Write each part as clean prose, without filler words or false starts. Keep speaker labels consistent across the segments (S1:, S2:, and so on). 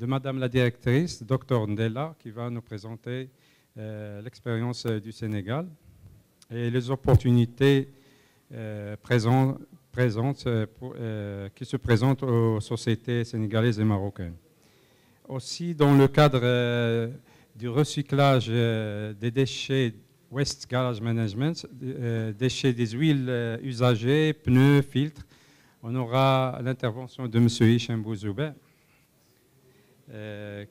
S1: de Madame la directrice, Dr Ndella, qui va nous présenter l'expérience du Sénégal et les opportunités qui se présentent aux sociétés sénégalaises et marocaines. Aussi, dans le cadre du recyclage des déchets Waste Garage Management, déchets des huiles usagées, pneus, filtres, on aura l'intervention de M. Hicham Bouzoubé,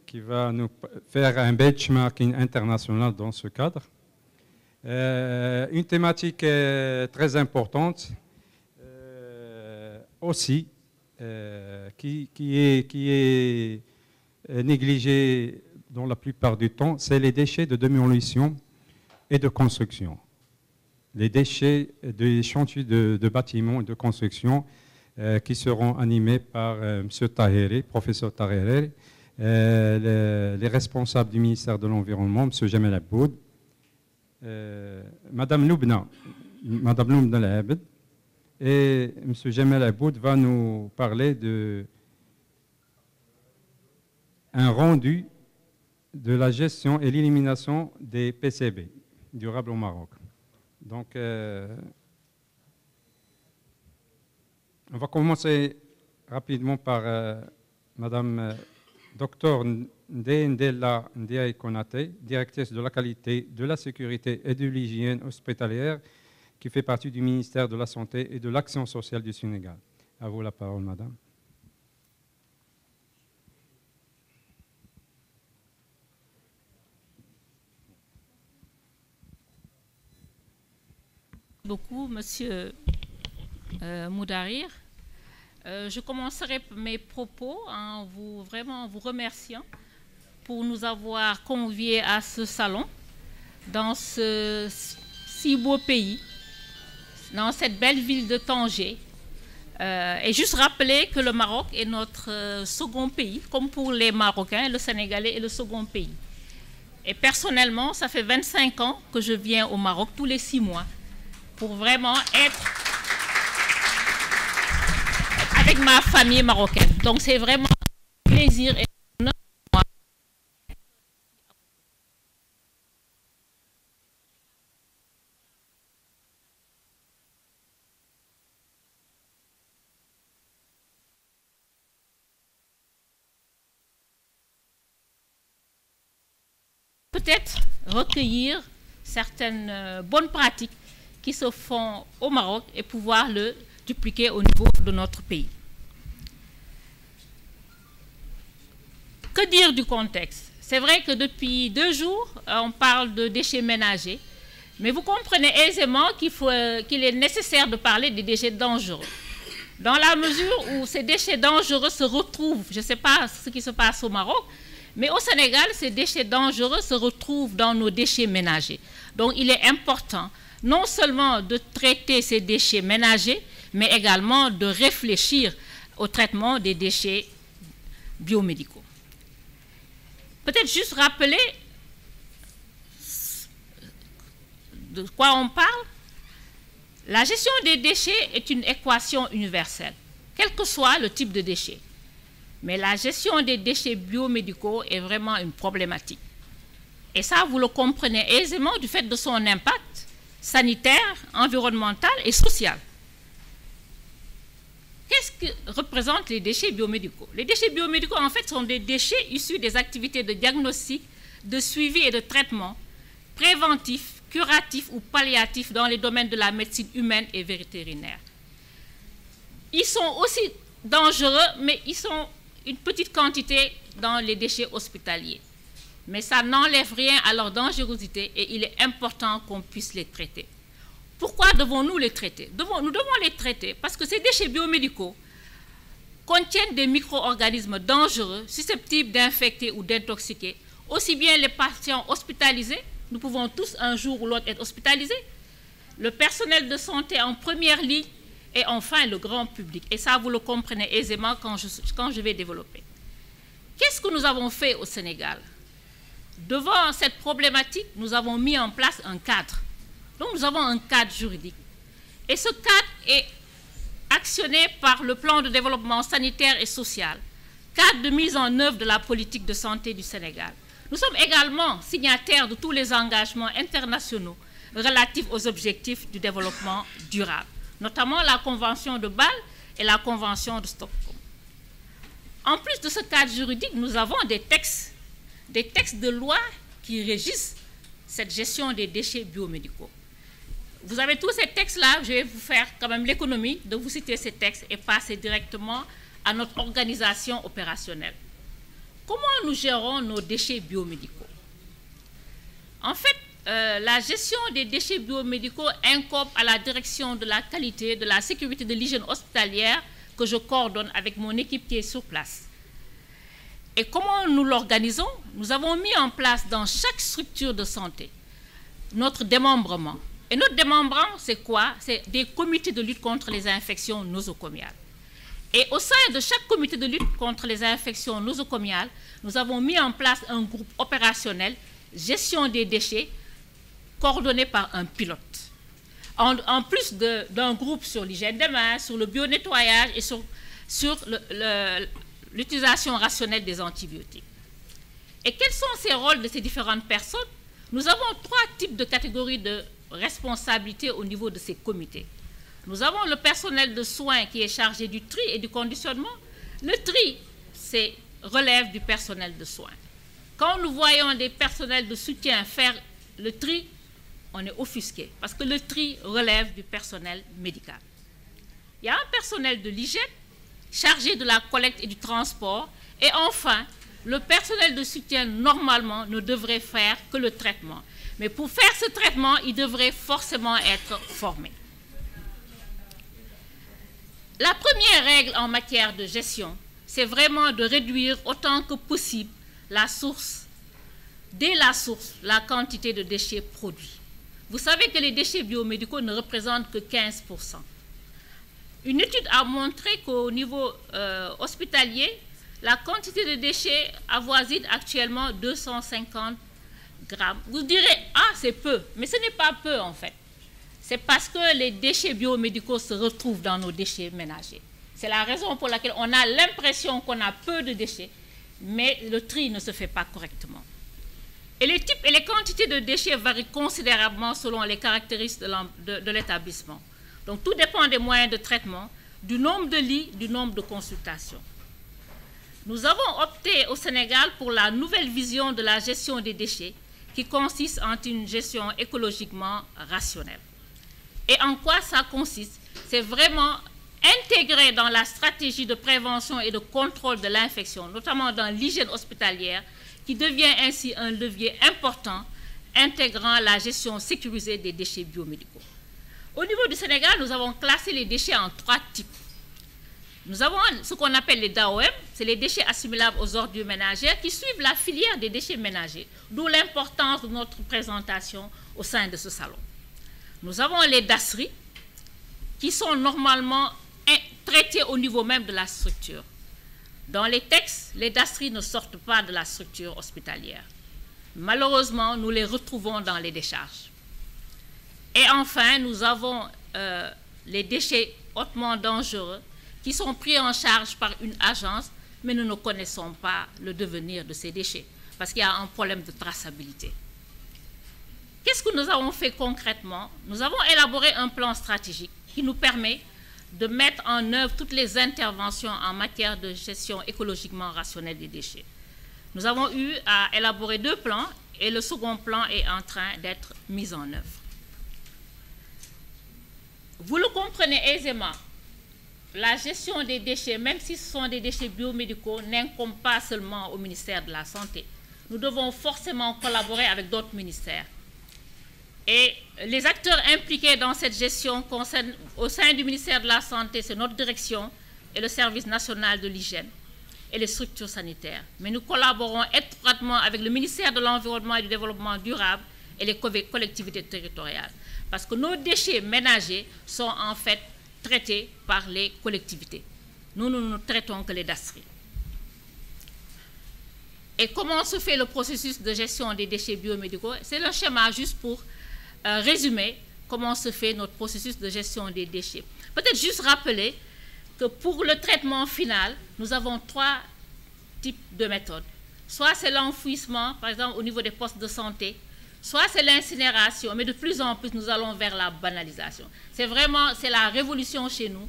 S1: qui va nous faire un benchmarking international dans ce cadre. Une thématique très importante aussi, qui est négligée dans la plupart du temps, c'est les déchets de démolition et de construction. Les déchets des chantiers de bâtiments et de construction qui seront animés par M. Taheri, professeur Taheri, les responsables du ministère de l'Environnement, M. Jamel Aboud, Madame Loubna Labed, et M. Jamel Aboud va nous parler d'un rendu de la gestion et l'élimination des PCB durables au Maroc. Donc, on va commencer rapidement par Madame Dr Ndella Ndiaye Konaté, directrice de la qualité, de la sécurité et de l'hygiène hospitalière, qui fait partie du ministère de la Santé et de l'Action sociale du Sénégal. À vous la parole, Madame.
S2: Beaucoup, Monsieur Moudarir. Je commencerai mes propos en vous remerciant pour nous avoir conviés à ce salon dans ce si beau pays, dans cette belle ville de Tanger. Et juste rappeler que le Maroc est notre second pays, comme pour les Marocains, le Sénégalais est le second pays. Et personnellement, ça fait 25 ans que je viens au Maroc tous les 6 mois pour vraiment être avec ma famille marocaine. Donc c'est vraiment un plaisir et un honneur pour moi. Peut-être recueillir certaines bonnes pratiques qui se font au Maroc et pouvoir le dupliquer au niveau de notre pays. Que dire du contexte? C'est vrai que depuis 2 jours, on parle de déchets ménagers, mais vous comprenez aisément qu'il est nécessaire de parler des déchets dangereux. Dans la mesure où ces déchets dangereux se retrouvent, je ne sais pas ce qui se passe au Maroc, mais au Sénégal, ces déchets dangereux se retrouvent dans nos déchets ménagers. Donc il est important non seulement de traiter ces déchets ménagers, mais également de réfléchir au traitement des déchets biomédicaux. Peut-être juste rappeler de quoi on parle. La gestion des déchets est une équation universelle, quel que soit le type de déchet. Mais la gestion des déchets biomédicaux est vraiment une problématique. Et ça, vous le comprenez aisément du fait de son impact sanitaire, environnemental et social. Qu'est-ce que représentent les déchets biomédicaux? Les déchets biomédicaux, en fait, sont des déchets issus des activités de diagnostic, de suivi et de traitement préventif, curatif ou palliatif dans les domaines de la médecine humaine et vétérinaire. Ils sont aussi dangereux, mais ils sont une petite quantité dans les déchets hospitaliers. Mais ça n'enlève rien à leur dangerosité et il est important qu'on puisse les traiter. Pourquoi devons-nous les traiter? Nous devons les traiter parce que ces déchets biomédicaux contiennent des micro-organismes dangereux, susceptibles d'infecter ou d'intoxiquer, aussi bien les patients hospitalisés, nous pouvons tous un jour ou l'autre être hospitalisés, le personnel de santé en première ligne et enfin le grand public. Et ça, vous le comprenez aisément quand je vais développer. Qu'est-ce que nous avons fait au Sénégal? Devant cette problématique, nous avons mis en place un cadre. Donc nous avons un cadre juridique. Et ce cadre est actionné par le plan de développement sanitaire et social, cadre de mise en œuvre de la politique de santé du Sénégal. Nous sommes également signataires de tous les engagements internationaux relatifs aux objectifs du développement durable, notamment la Convention de Bâle et la Convention de Stockholm. En plus de ce cadre juridique, nous avons des textes de loi qui régissent cette gestion des déchets biomédicaux. Vous avez tous ces textes-là, je vais vous faire quand même l'économie de vous citer ces textes et passer directement à notre organisation opérationnelle. Comment nous gérons nos déchets biomédicaux? En fait, la gestion des déchets biomédicaux incombe à la direction de la qualité, de la sécurité, de l'hygiène hospitalière que je coordonne avec mon équipe qui est sur place. Et comment nous l'organisons? Nous avons mis en place dans chaque structure de santé notre démembrement. Et notre démembrement, c'est quoi? C'est des comités de lutte contre les infections nosocomiales. Et au sein de chaque comité de lutte contre les infections nosocomiales, nous avons mis en place un groupe opérationnel, gestion des déchets, coordonné par un pilote. En plus d'un groupe sur l'hygiène des mains, sur le bio-nettoyage et sur l'utilisation rationnelle des antibiotiques. Et quels sont ces rôles de ces différentes personnes? Nous avons 3 types de catégories de responsabilité au niveau de ces comités. Nous avons le personnel de soins qui est chargé du tri et du conditionnement. Le tri, relève du personnel de soins. Quand nous voyons des personnels de soutien faire le tri, on est offusqué parce que le tri relève du personnel médical. Il y a un personnel de l'hygiène chargé de la collecte et du transport. Et enfin, le personnel de soutien, normalement, ne devrait faire que le traitement. Mais pour faire ce traitement, il devrait forcément être formé. La première règle en matière de gestion, c'est vraiment de réduire autant que possible dès la source, la quantité de déchets produits. Vous savez que les déchets biomédicaux ne représentent que 15%. Une étude a montré qu'au niveau hospitalier, la quantité de déchets avoisine actuellement 250 grammes. Vous direz, ah, c'est peu, mais ce n'est pas peu en fait. C'est parce que les déchets biomédicaux se retrouvent dans nos déchets ménagers. C'est la raison pour laquelle on a l'impression qu'on a peu de déchets, mais le tri ne se fait pas correctement. Et les types et les quantités de déchets varient considérablement selon les caractéristiques de l'établissement. Donc tout dépend des moyens de traitement, du nombre de lits, du nombre de consultations. Nous avons opté au Sénégal pour la nouvelle vision de la gestion des déchets qui consiste en une gestion écologiquement rationnelle. Et en quoi ça consiste? C'est vraiment intégrer dans la stratégie de prévention et de contrôle de l'infection, notamment dans l'hygiène hospitalière, qui devient ainsi un levier important intégrant la gestion sécurisée des déchets biomédicaux. Au niveau du Sénégal, nous avons classé les déchets en 3 types. Nous avons ce qu'on appelle les DAOM, c'est les déchets assimilables aux ordures ménagères qui suivent la filière des déchets ménagers, d'où l'importance de notre présentation au sein de ce salon. Nous avons les DASRI qui sont normalement traités au niveau même de la structure. Dans les textes, les DASRI ne sortent pas de la structure hospitalière. Malheureusement, nous les retrouvons dans les décharges. Et enfin, nous avons les déchets hautement dangereux qui sont pris en charge par une agence, mais nous ne connaissons pas le devenir de ces déchets, parce qu'il y a un problème de traçabilité. Qu'est-ce que nous avons fait concrètement? Nous avons élaboré un plan stratégique qui nous permet de mettre en œuvre toutes les interventions en matière de gestion écologiquement rationnelle des déchets. Nous avons eu à élaborer 2 plans et le second plan est en train d'être mis en œuvre. Vous le comprenez aisément, la gestion des déchets, même si ce sont des déchets biomédicaux, n'incombe pas seulement au ministère de la Santé. Nous devons forcément collaborer avec d'autres ministères. Et les acteurs impliqués dans cette gestion concernent, au sein du ministère de la Santé, c'est notre direction et le service national de l'hygiène et les structures sanitaires. Mais nous collaborons étroitement avec le ministère de l'Environnement et du Développement durable et les collectivités territoriales. Parce que nos déchets ménagers sont en fait traités par les collectivités. Nous ne traitons que les DASRI. Et comment se fait le processus de gestion des déchets biomédicaux? C'est le schéma juste pour résumer comment se fait notre processus de gestion des déchets. Peut-être juste rappeler que pour le traitement final, nous avons 3 types de méthodes. Soit c'est l'enfouissement, par exemple au niveau des postes de santé, soit c'est l'incinération, mais de plus en plus nous allons vers la banalisation. C'est la révolution chez nous.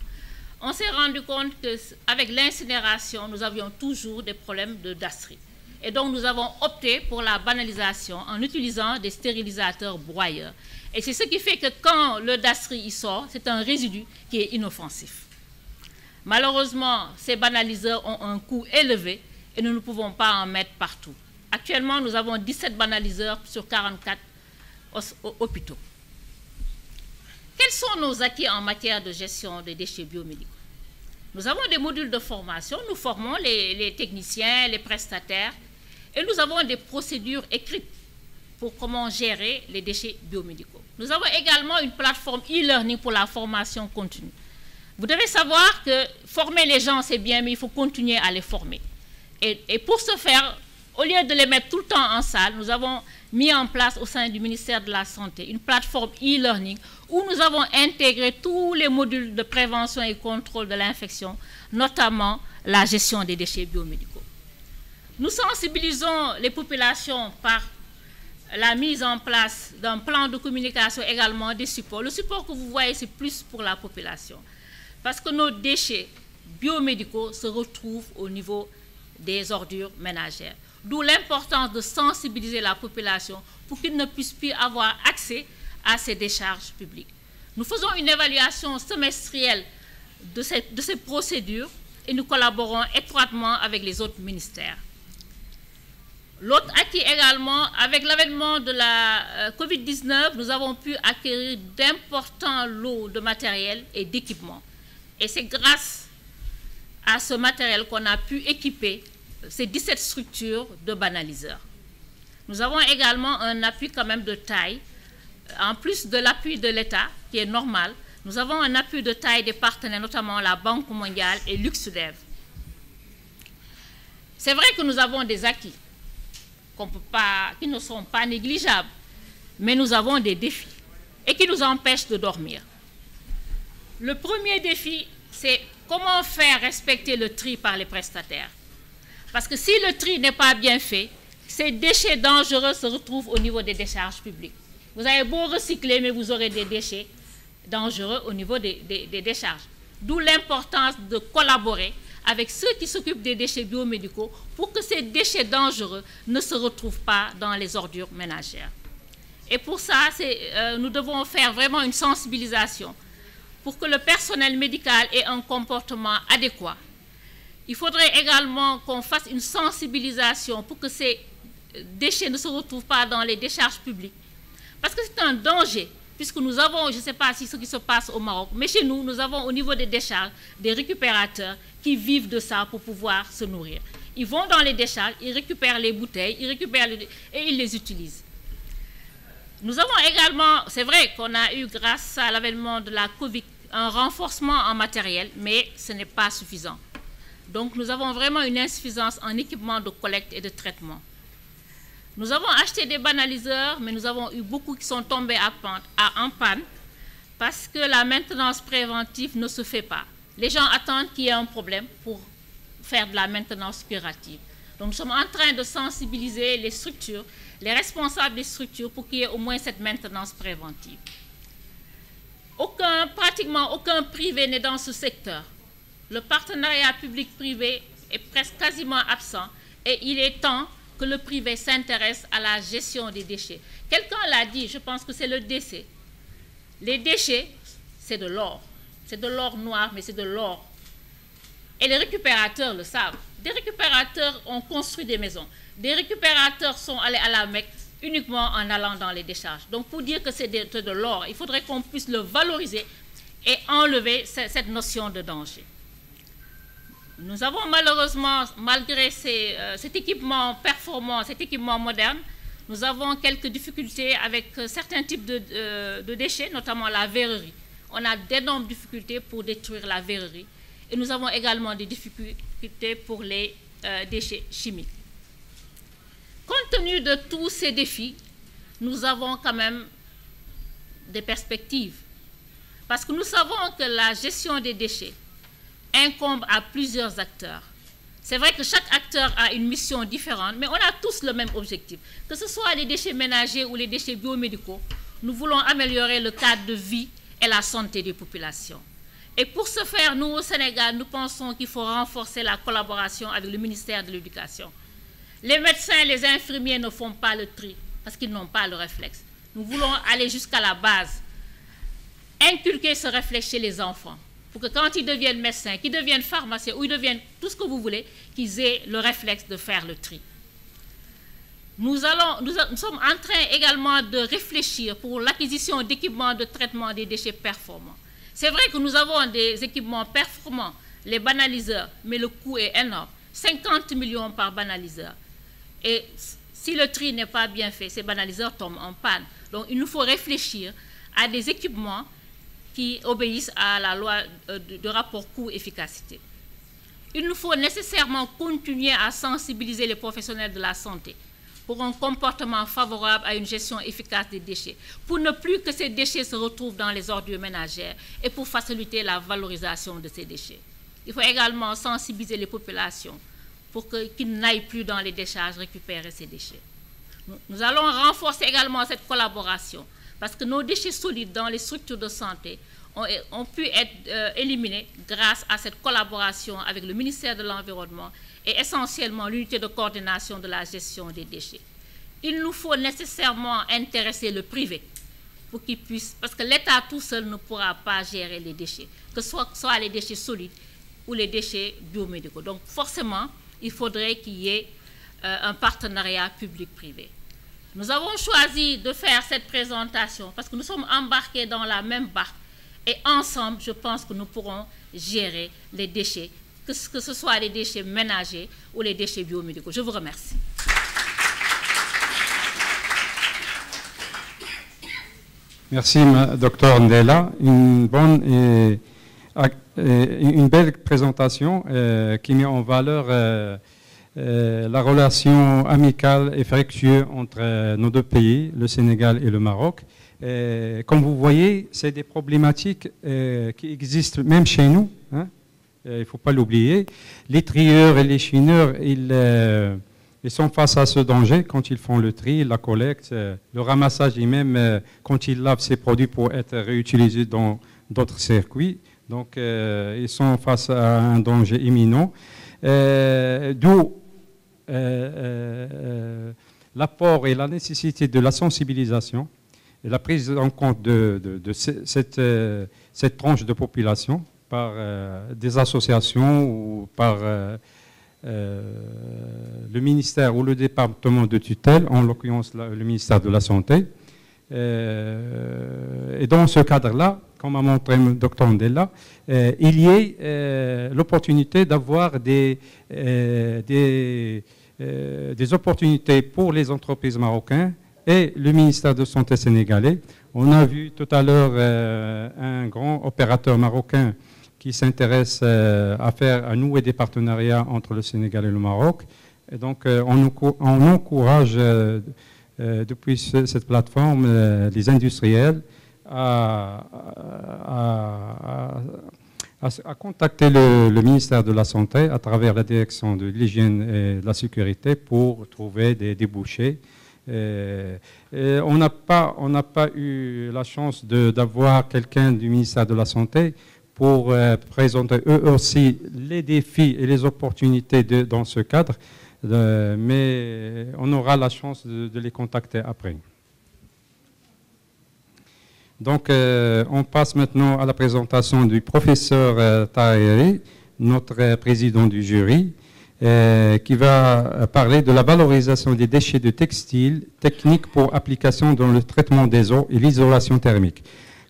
S2: On s'est rendu compte qu'avec l'incinération, nous avions toujours des problèmes de dasserie. Et donc nous avons opté pour la banalisation en utilisant des stérilisateurs broyeurs. Et c'est ce qui fait que quand le dasserie y sort, c'est un résidu qui est inoffensif. Malheureusement, ces banaliseurs ont un coût élevé et nous ne pouvons pas en mettre partout. Actuellement, nous avons 17 banaliseurs sur 44 hôpitaux. Quels sont nos acquis en matière de gestion des déchets biomédicaux? Nous avons des modules de formation, nous formons les techniciens, les prestataires, et nous avons des procédures écrites pour comment gérer les déchets biomédicaux. Nous avons également une plateforme e-learning pour la formation continue. Vous devez savoir que former les gens, c'est bien, mais il faut continuer à les former. Et pour ce faire, au lieu de les mettre tout le temps en salle, nous avons mis en place au sein du ministère de la Santé une plateforme e-learning où nous avons intégré tous les modules de prévention et contrôle de l'infection, notamment la gestion des déchets biomédicaux. Nous sensibilisons les populations par la mise en place d'un plan de communication, également des supports. Le support que vous voyez, c'est plus pour la population. Parce que nos déchets biomédicaux se retrouvent au niveau des ordures ménagères. D'où l'importance de sensibiliser la population pour qu'ils ne puissent plus avoir accès à ces décharges publiques. Nous faisons une évaluation semestrielle de ces procédures et nous collaborons étroitement avec les autres ministères. L'autre acquis également, avec l'avènement de la Covid-19, nous avons pu acquérir d'importants lots de matériel et d'équipements. Et c'est grâce à ce matériel qu'on a pu équiper ces 17 structures de banaliseurs. Nous avons également un appui quand même de taille. En plus de l'appui de l'État, qui est normal, nous avons un appui de taille des partenaires, notamment la Banque mondiale et Luxdev. C'est vrai que nous avons des acquis qui ne sont pas négligeables, mais nous avons des défis et qui nous empêchent de dormir. Le premier défi, c'est comment faire respecter le tri par les prestataires. Parce que si le tri n'est pas bien fait, ces déchets dangereux se retrouvent au niveau des décharges publiques. Vous avez beau recycler, mais vous aurez des déchets dangereux au niveau des décharges. D'où l'importance de collaborer avec ceux qui s'occupent des déchets biomédicaux pour que ces déchets dangereux ne se retrouvent pas dans les ordures ménagères. Et pour ça, nous devons faire vraiment une sensibilisation pour que le personnel médical ait un comportement adéquat. Il faudrait également qu'on fasse une sensibilisation pour que ces déchets ne se retrouvent pas dans les décharges publiques. Parce que c'est un danger, puisque nous avons, je ne sais pas si ce qui se passe au Maroc, mais chez nous, nous avons au niveau des décharges des récupérateurs qui vivent de ça pour pouvoir se nourrir. Ils vont dans les décharges, ils récupèrent les bouteilles, et ils les utilisent. Nous avons également, c'est vrai qu'on a eu, grâce à l'avènement de la Covid, un renforcement en matériel, mais ce n'est pas suffisant. Donc nous avons vraiment une insuffisance en équipement de collecte et de traitement. Nous avons acheté des banaliseurs, mais nous avons eu beaucoup qui sont tombés en panne parce que la maintenance préventive ne se fait pas. Les gens attendent qu'il y ait un problème pour faire de la maintenance curative. Donc nous sommes en train de sensibiliser les structures, les responsables des structures pour qu'il y ait au moins cette maintenance préventive. Pratiquement aucun privé n'est dans ce secteur. Le partenariat public-privé est presque quasiment absent et il est temps que le privé s'intéresse à la gestion des déchets. Quelqu'un l'a dit, je pense que c'est le décès. Les déchets, c'est de l'or. C'est de l'or noir, mais c'est de l'or. Et les récupérateurs le savent. Des récupérateurs ont construit des maisons. Des récupérateurs sont allés à la Mecque uniquement en allant dans les décharges. Donc pour dire que c'est de l'or, il faudrait qu'on puisse le valoriser et enlever cette notion de danger. Nous avons malheureusement, malgré cet équipement performant, cet équipement moderne, nous avons quelques difficultés avec certains types de déchets, notamment la verrerie. On a d'énormes difficultés pour détruire la verrerie. Et nous avons également des difficultés pour les déchets chimiques. Compte tenu de tous ces défis, nous avons quand même des perspectives. Parce que nous savons que la gestion des déchets incombe à plusieurs acteurs. C'est vrai que chaque acteur a une mission différente, mais on a tous le même objectif. Que ce soit les déchets ménagers ou les déchets biomédicaux, nous voulons améliorer le cadre de vie et la santé des populations. Et pour ce faire, nous, au Sénégal, nous pensons qu'il faut renforcer la collaboration avec le ministère de l'Éducation. Les médecins et les infirmiers ne font pas le tri parce qu'ils n'ont pas le réflexe. Nous voulons aller jusqu'à la base, inculquer ce réflexe chez les enfants, pour que quand ils deviennent médecins, qu'ils deviennent pharmaciens ou ils deviennent tout ce que vous voulez, qu'ils aient le réflexe de faire le tri. Nous sommes en train également de réfléchir pour l'acquisition d'équipements de traitement des déchets performants. C'est vrai que nous avons des équipements performants, les banaliseurs, mais le coût est énorme, 50 millions par banaliseur. Et si le tri n'est pas bien fait, ces banaliseurs tombent en panne. Donc il nous faut réfléchir à des équipements qui obéissent à la loi de rapport coût-efficacité. Il nous faut nécessairement continuer à sensibiliser les professionnels de la santé pour un comportement favorable à une gestion efficace des déchets, pour ne plus que ces déchets se retrouvent dans les ordures ménagères et pour faciliter la valorisation de ces déchets. Il faut également sensibiliser les populations pour qu'ils n'aillent plus dans les décharges récupérer ces déchets. Nous allons renforcer également cette collaboration parce que nos déchets solides dans les structures de santé ont pu être éliminés grâce à cette collaboration avec le ministère de l'Environnement et essentiellement l'unité de coordination de la gestion des déchets. Il nous faut nécessairement intéresser le privé pour qu'il puisse, parce que l'État tout seul ne pourra pas gérer les déchets, que ce soit les déchets solides ou les déchets biomédicaux. Donc forcément, il faudrait qu'il y ait un partenariat public-privé. Nous avons choisi de faire cette présentation parce que nous sommes embarqués dans la même barque et ensemble, je pense que nous pourrons gérer les déchets, que ce soit les déchets ménagers ou les déchets biomédicaux. Je vous remercie.
S1: Merci, Dr Ndella. Une belle présentation qui met en valeur la relation amicale et fructueuse entre nos deux pays, le Sénégal et le Maroc. Comme vous voyez, c'est des problématiques qui existent même chez nous. Hein. Il ne faut pas l'oublier. Les trieurs et les chineurs, ils sont face à ce danger quand ils font le tri, la collecte, le ramassage et même quand ils lavent ces produits pour être réutilisés dans d'autres circuits. Donc, ils sont face à un danger imminent. D'où l'apport et la nécessité de la sensibilisation et la prise en compte de cette tranche de population par des associations ou par le ministère ou le département de tutelle, en l'occurrence le ministère de la Santé. Et dans ce cadre-là, comme a montré le Dr Ndella, il y a l'opportunité d'avoir des opportunités pour les entreprises marocaines et le ministère de la Santé sénégalais. On a vu tout à l'heure un grand opérateur marocain qui s'intéresse à nouer des partenariats entre le Sénégal et le Maroc. Et donc, on encourage depuis cette plateforme les industriels à contacter le ministère de la Santé à travers la direction de l'hygiène et de la sécurité pour trouver des débouchés. On n'a pas eu la chance d'avoir quelqu'un du ministère de la Santé pour présenter eux aussi les défis et les opportunités dans ce cadre, mais on aura la chance de les contacter après. Donc, on passe maintenant à la présentation du professeur Taheri, notre président du jury, qui va parler de la valorisation des déchets de textiles, techniques pour application dans le traitement des eaux et l'isolation thermique.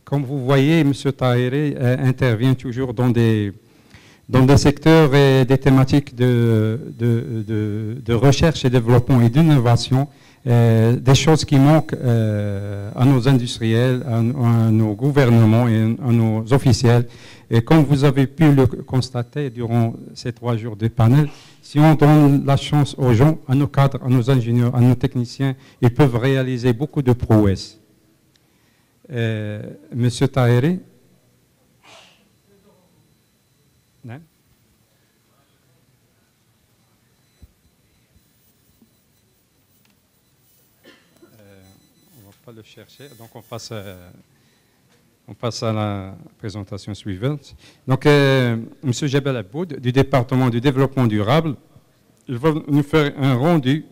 S1: Comme vous voyez, M. Taheri intervient toujours dans des secteurs et des thématiques de recherche et développement et d'innovation, des choses qui manquent à nos industriels, à nos gouvernements et à nos officiels. Et comme vous avez pu le constater durant ces 3 jours de panel, si on donne la chance aux gens, à nos cadres, à nos ingénieurs, à nos techniciens, ils peuvent réaliser beaucoup de prouesses. Monsieur Taheri. train de le chercher. Donc, on passe à la présentation suivante. Donc, M. Jebel Aboud, du département du développement durable, il va nous faire un rendu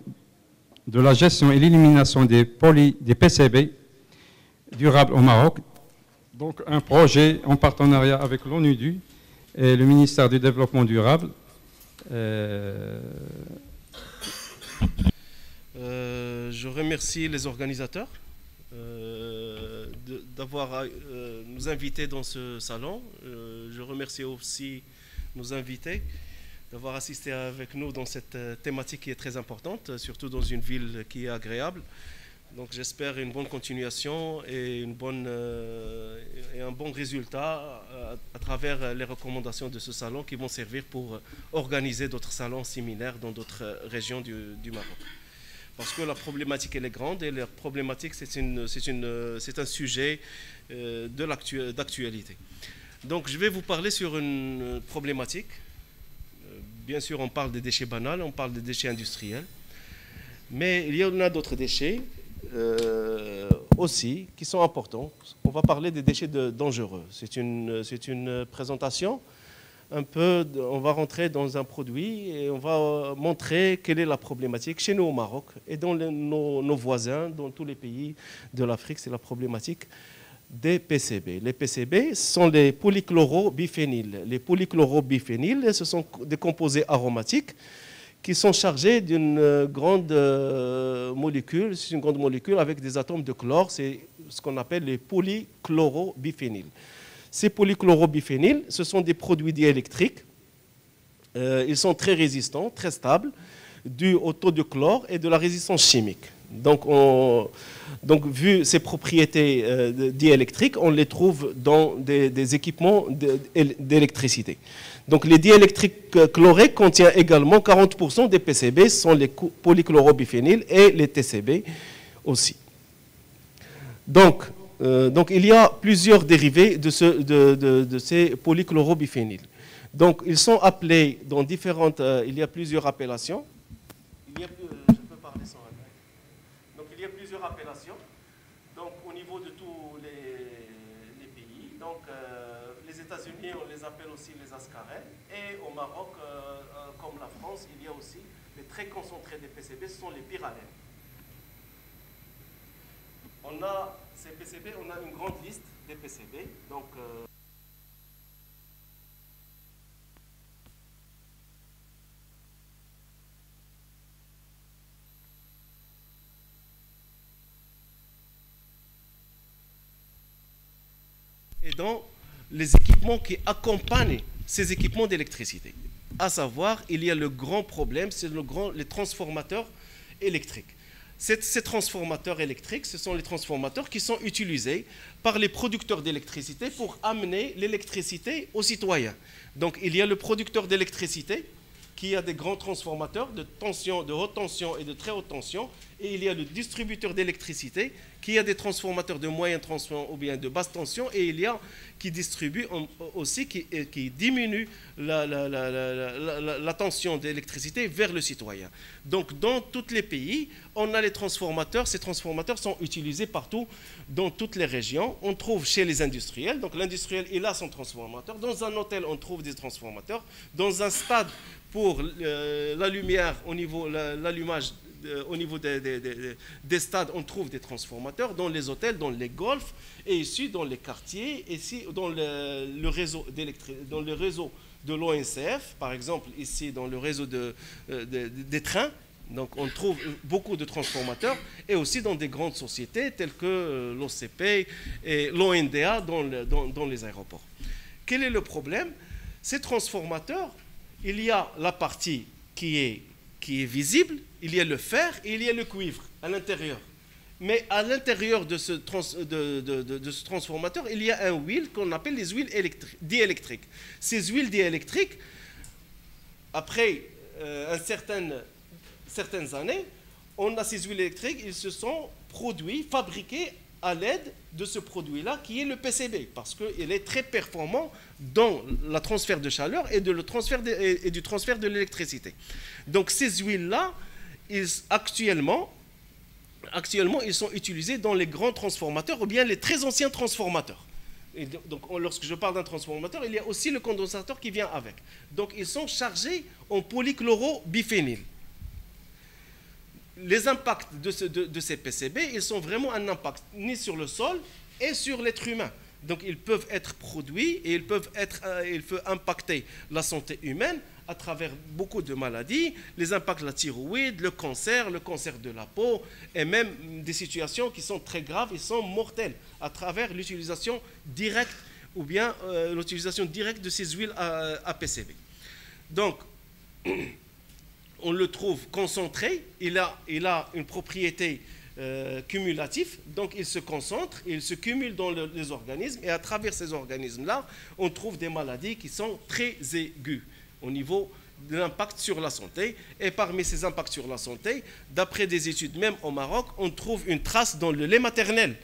S1: de la gestion et l'élimination des PCB durables au Maroc. Donc, un projet en partenariat avec l'ONUDU et le ministère du développement durable.
S3: Je remercie les organisateurs d'avoir nous invités dans ce salon. Je remercie aussi nos invités d'avoir assisté avec nous dans cette thématique qui est très importante, surtout dans une ville qui est agréable. Donc j'espère une bonne continuation et un bon résultat à travers les recommandations de ce salon qui vont servir pour organiser d'autres salons similaires dans d'autres régions du Maroc. Parce que la problématique elle est grande et la problématique c'est un sujet d'actualité. Donc je vais vous parler sur une problématique. Bien sûr on parle des déchets banals, on parle des déchets industriels, mais il y en a d'autres déchets aussi qui sont importants. On va parler des déchets dangereux. C'est une présentation un peu, on va rentrer dans un produit et on va montrer quelle est la problématique chez nous au Maroc et dans nos voisins, dans tous les pays de l'Afrique, c'est la problématique des PCB. Les PCB sont les polychlorobiphéniles. Les polychlorobiphéniles, ce sont des composés aromatiques qui sont chargés d'une grande molécule. C'est une grande molécule avec des atomes de chlore. C'est ce qu'on appelle les polychlorobiphéniles. Ces polychlorobiphéniles, ce sont des produits diélectriques. Ils sont très résistants, très stables, dus au taux de chlore et de la résistance chimique. Donc vu ces propriétés diélectriques, on les trouve dans des équipements d'électricité. Donc les diélectriques chlorés contiennent également 40% des PCB, ce sont les polychlorobiphéniles et les TCB aussi. Donc il y a plusieurs dérivés de ces polychlorobiphéniles. Donc ils sont appelés dans différentes... il y a plusieurs appellations. Je peux parler sans appel. Donc il y a plusieurs appellations. Donc au niveau de tous les pays. Donc les États-Unis, on les appelle aussi les ascarènes. Et au Maroc, comme la France, il y a aussi les très concentrés des PCB, ce sont les pyralènes. On a ces PCB, on a une grande liste des PCB. Donc, et dans les équipements qui accompagnent ces équipements d'électricité. À savoir, il y a le grand problème, c'est les transformateurs électriques. Ces transformateurs électriques, ce sont les transformateurs qui sont utilisés par les producteurs d'électricité pour amener l'électricité aux citoyens. Donc il y a le producteur d'électricité qui a des grands transformateurs de haute tension et de très haute tension, et il y a le distributeur d'électricité qui a des transformateurs de moyenne tension ou bien de basse tension, et il y a qui distribue aussi, qui diminue la tension d'électricité vers le citoyen. Donc dans tous les pays, on a les transformateurs. Ces transformateurs sont utilisés partout, dans toutes les régions. On trouve chez les industriels. Donc l'industriel, il a son transformateur. Dans un hôtel, on trouve des transformateurs. Dans un stade, pour la lumière, au niveau l'allumage, au niveau des stades, on trouve des transformateurs. Dans les hôtels, dans les golfs, et ici dans les quartiers, ici dans le réseau de l'ONCF, par exemple ici dans le réseau des trains. Donc on trouve beaucoup de transformateurs, et aussi dans des grandes sociétés telles que l'OCP et l'ONDA dans les aéroports. Quel est le problème? Ces transformateurs, il y a la partie qui est visible, il y a le fer et il y a le cuivre à l'intérieur. Mais à l'intérieur de ce transformateur, il y a un huile qu'on appelle les huiles diélectriques. Ces huiles diélectriques, après certaines années, on a ces huiles électriques, ils se sont fabriqués à l'aide de ce produit-là qui est le PCB, parce qu'il est très performant dans le transfert de chaleur et du transfert de l'électricité. Donc ces huiles-là, actuellement, actuellement, ils sont utilisés dans les grands transformateurs ou bien les très anciens transformateurs. Et donc, lorsque je parle d'un transformateur, il y a aussi le condensateur qui vient avec. Donc, ils sont chargés en polychlorobiphényle. Les impacts de ces PCB, ils sont vraiment un impact ni sur le sol et sur l'être humain. Donc, ils peuvent être produits et ils peuvent impacter la santé humaine à travers beaucoup de maladies, les impacts de la thyroïde, le cancer de la peau, et même des situations qui sont très graves et sont mortelles à travers l'utilisation directe ou bien l'utilisation directe de ces huiles à PCB. Donc, on le trouve concentré, il a une propriété cumulative, donc il se concentre, il se cumule dans les organismes, et à travers ces organismes-là, on trouve des maladies qui sont très aiguës au niveau de l'impact sur la santé. Et parmi ces impacts sur la santé, d'après des études même au Maroc, on trouve une trace dans le lait maternel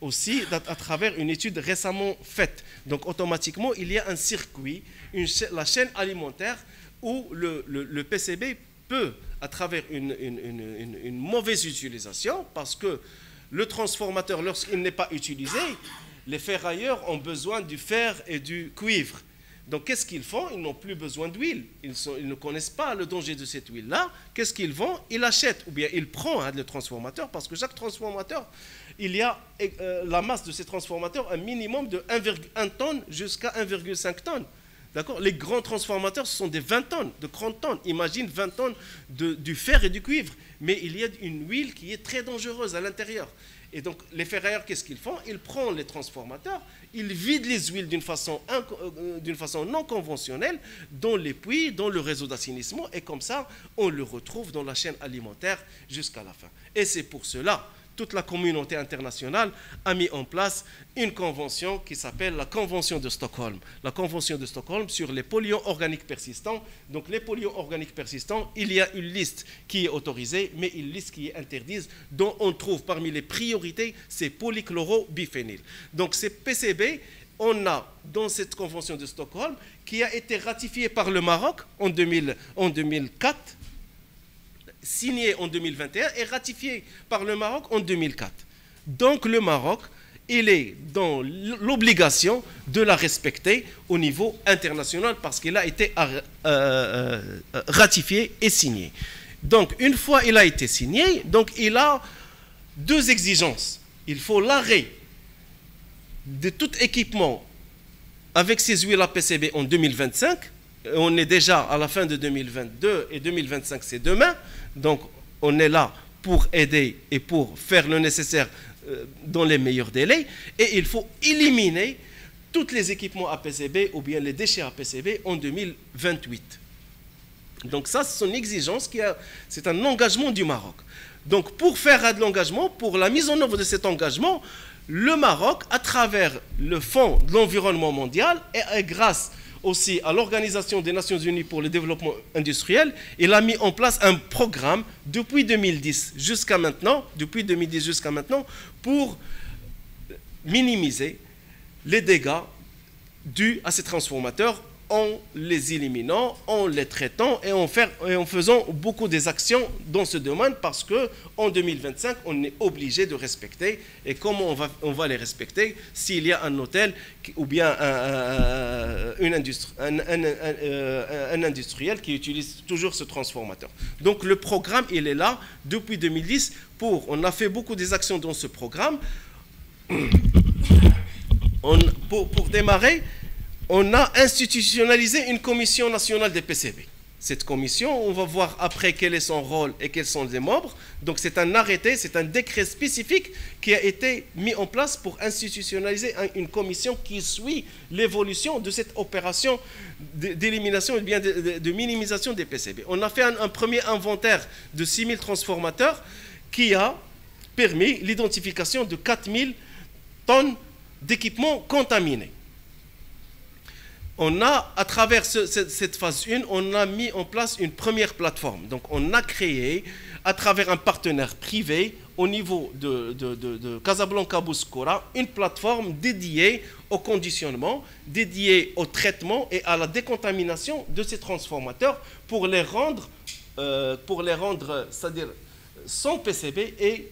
S3: aussi à travers une étude récemment faite. Donc automatiquement, il y a un circuit, la chaîne alimentaire où le PCB peut, à travers une mauvaise utilisation, parce que le transformateur, lorsqu'il n'est pas utilisé, les ferrailleurs ont besoin du fer et du cuivre. Donc, qu'est-ce qu'ils font? Ils n'ont plus besoin d'huile. Ils ne connaissent pas le danger de cette huile-là. Qu'est-ce qu'ils font? Ils achètent, ou bien ils prennent le transformateur, parce que chaque transformateur, il y a la masse de ces transformateurs, un minimum de 1,1 tonne jusqu'à 1,5 tonnes. D'accord? Les grands transformateurs, ce sont des 20 tonnes, de 30 tonnes. Imagine 20 tonnes du fer et du cuivre. Mais il y a une huile qui est très dangereuse à l'intérieur. Et donc, les ferrailleurs, qu'est-ce qu'ils font? Ils prennent les transformateurs, ils vident les huiles d'une façon non conventionnelle dans les puits, dans le réseau d'assainissement, et comme ça, on le retrouve dans la chaîne alimentaire jusqu'à la fin. Et c'est pour cela toute la communauté internationale a mis en place une convention qui s'appelle la Convention de Stockholm. La Convention de Stockholm sur les polluants organiques persistants. Donc les polluants organiques persistants, il y a une liste qui est autorisée, mais une liste qui est interdite, dont on trouve parmi les priorités ces polychlorobiphényles. Donc ces PCB, on a dans cette Convention de Stockholm, qui a été ratifiée par le Maroc en 2004, signé en 2021 et ratifié par le Maroc en 2004. Donc le Maroc, il est dans l'obligation de la respecter au niveau international parce qu'il a été ratifié et signé. Donc une fois il a été signé, donc il a deux exigences. Il faut l'arrêt de tout équipement avec ces huiles à PCB en 2025. On est déjà à la fin de 2022 et 2025 c'est demain. Donc on est là pour aider et pour faire le nécessaire dans les meilleurs délais. Et il faut éliminer tous les équipements à PCB ou bien les déchets à PCB en 2028. Donc ça, c'est une exigence, c'est un engagement du Maroc. Donc pour faire de l'engagement, pour la mise en œuvre de cet engagement, le Maroc, à travers le Fonds de l'environnement mondial et grâce aussi à l'Organisation des Nations Unies pour le développement industriel, il a mis en place un programme depuis 2010 jusqu'à maintenant, pour minimiser les dégâts dus à ces transformateurs en les éliminant, en les traitant et en faisant beaucoup des actions dans ce domaine parce qu'en 2025, on est obligé de respecter. Et comment on va les respecter s'il y a un hôtel ou bien un industriel qui utilise toujours ce transformateur. Donc le programme, il est là depuis 2010. On a fait beaucoup des actions dans ce programme. Pour démarrer, on a institutionnalisé une commission nationale des PCB. Cette commission, on va voir après quel est son rôle et quels sont les membres. Donc c'est un arrêté, c'est un décret spécifique qui a été mis en place pour institutionnaliser une commission qui suit l'évolution de cette opération d'élimination et bien de minimisation des PCB. On a fait un premier inventaire de 6000 transformateurs qui a permis l'identification de 4000 tonnes d'équipements contaminés. On a, à travers cette phase 1, on a mis en place une première plateforme. Donc, on a créé, à travers un partenaire privé, au niveau de Casablanca-Bouskoura, une plateforme dédiée au conditionnement, dédiée au traitement et à la décontamination de ces transformateurs pour les rendre c'est-à-dire sans PCB et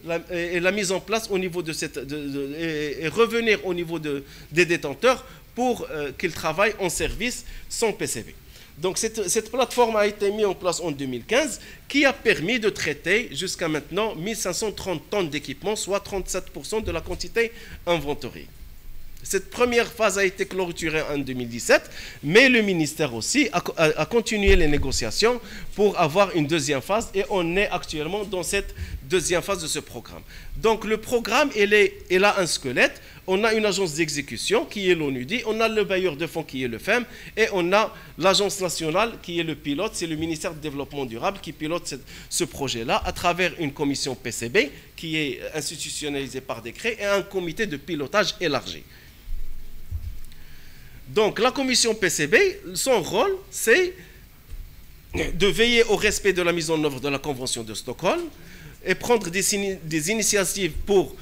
S3: la mise en place au niveau de cette et revenir au niveau des détenteurs pour qu'ils travaillent en service sans PCB. Donc cette plateforme a été mise en place en 2015 qui a permis de traiter jusqu'à maintenant 1530 tonnes d'équipement, soit 37% de la quantité inventoriée. Cette première phase a été clôturée en 2017, mais le ministère aussi a continué les négociations pour avoir une deuxième phase et on est actuellement dans cette deuxième phase de ce programme. Donc le programme, il a un squelette, on a une agence d'exécution qui est l'ONUDI, on a le bailleur de fonds qui est le FEM et on a l'agence nationale qui est le pilote, c'est le ministère du Développement durable qui pilote ce projet-là à travers une commission PCB qui est institutionnalisée par décret et un comité de pilotage élargi. Donc la commission PCB, son rôle, c'est de veiller au respect de la mise en œuvre de la Convention de Stockholm et prendre des initiatives pour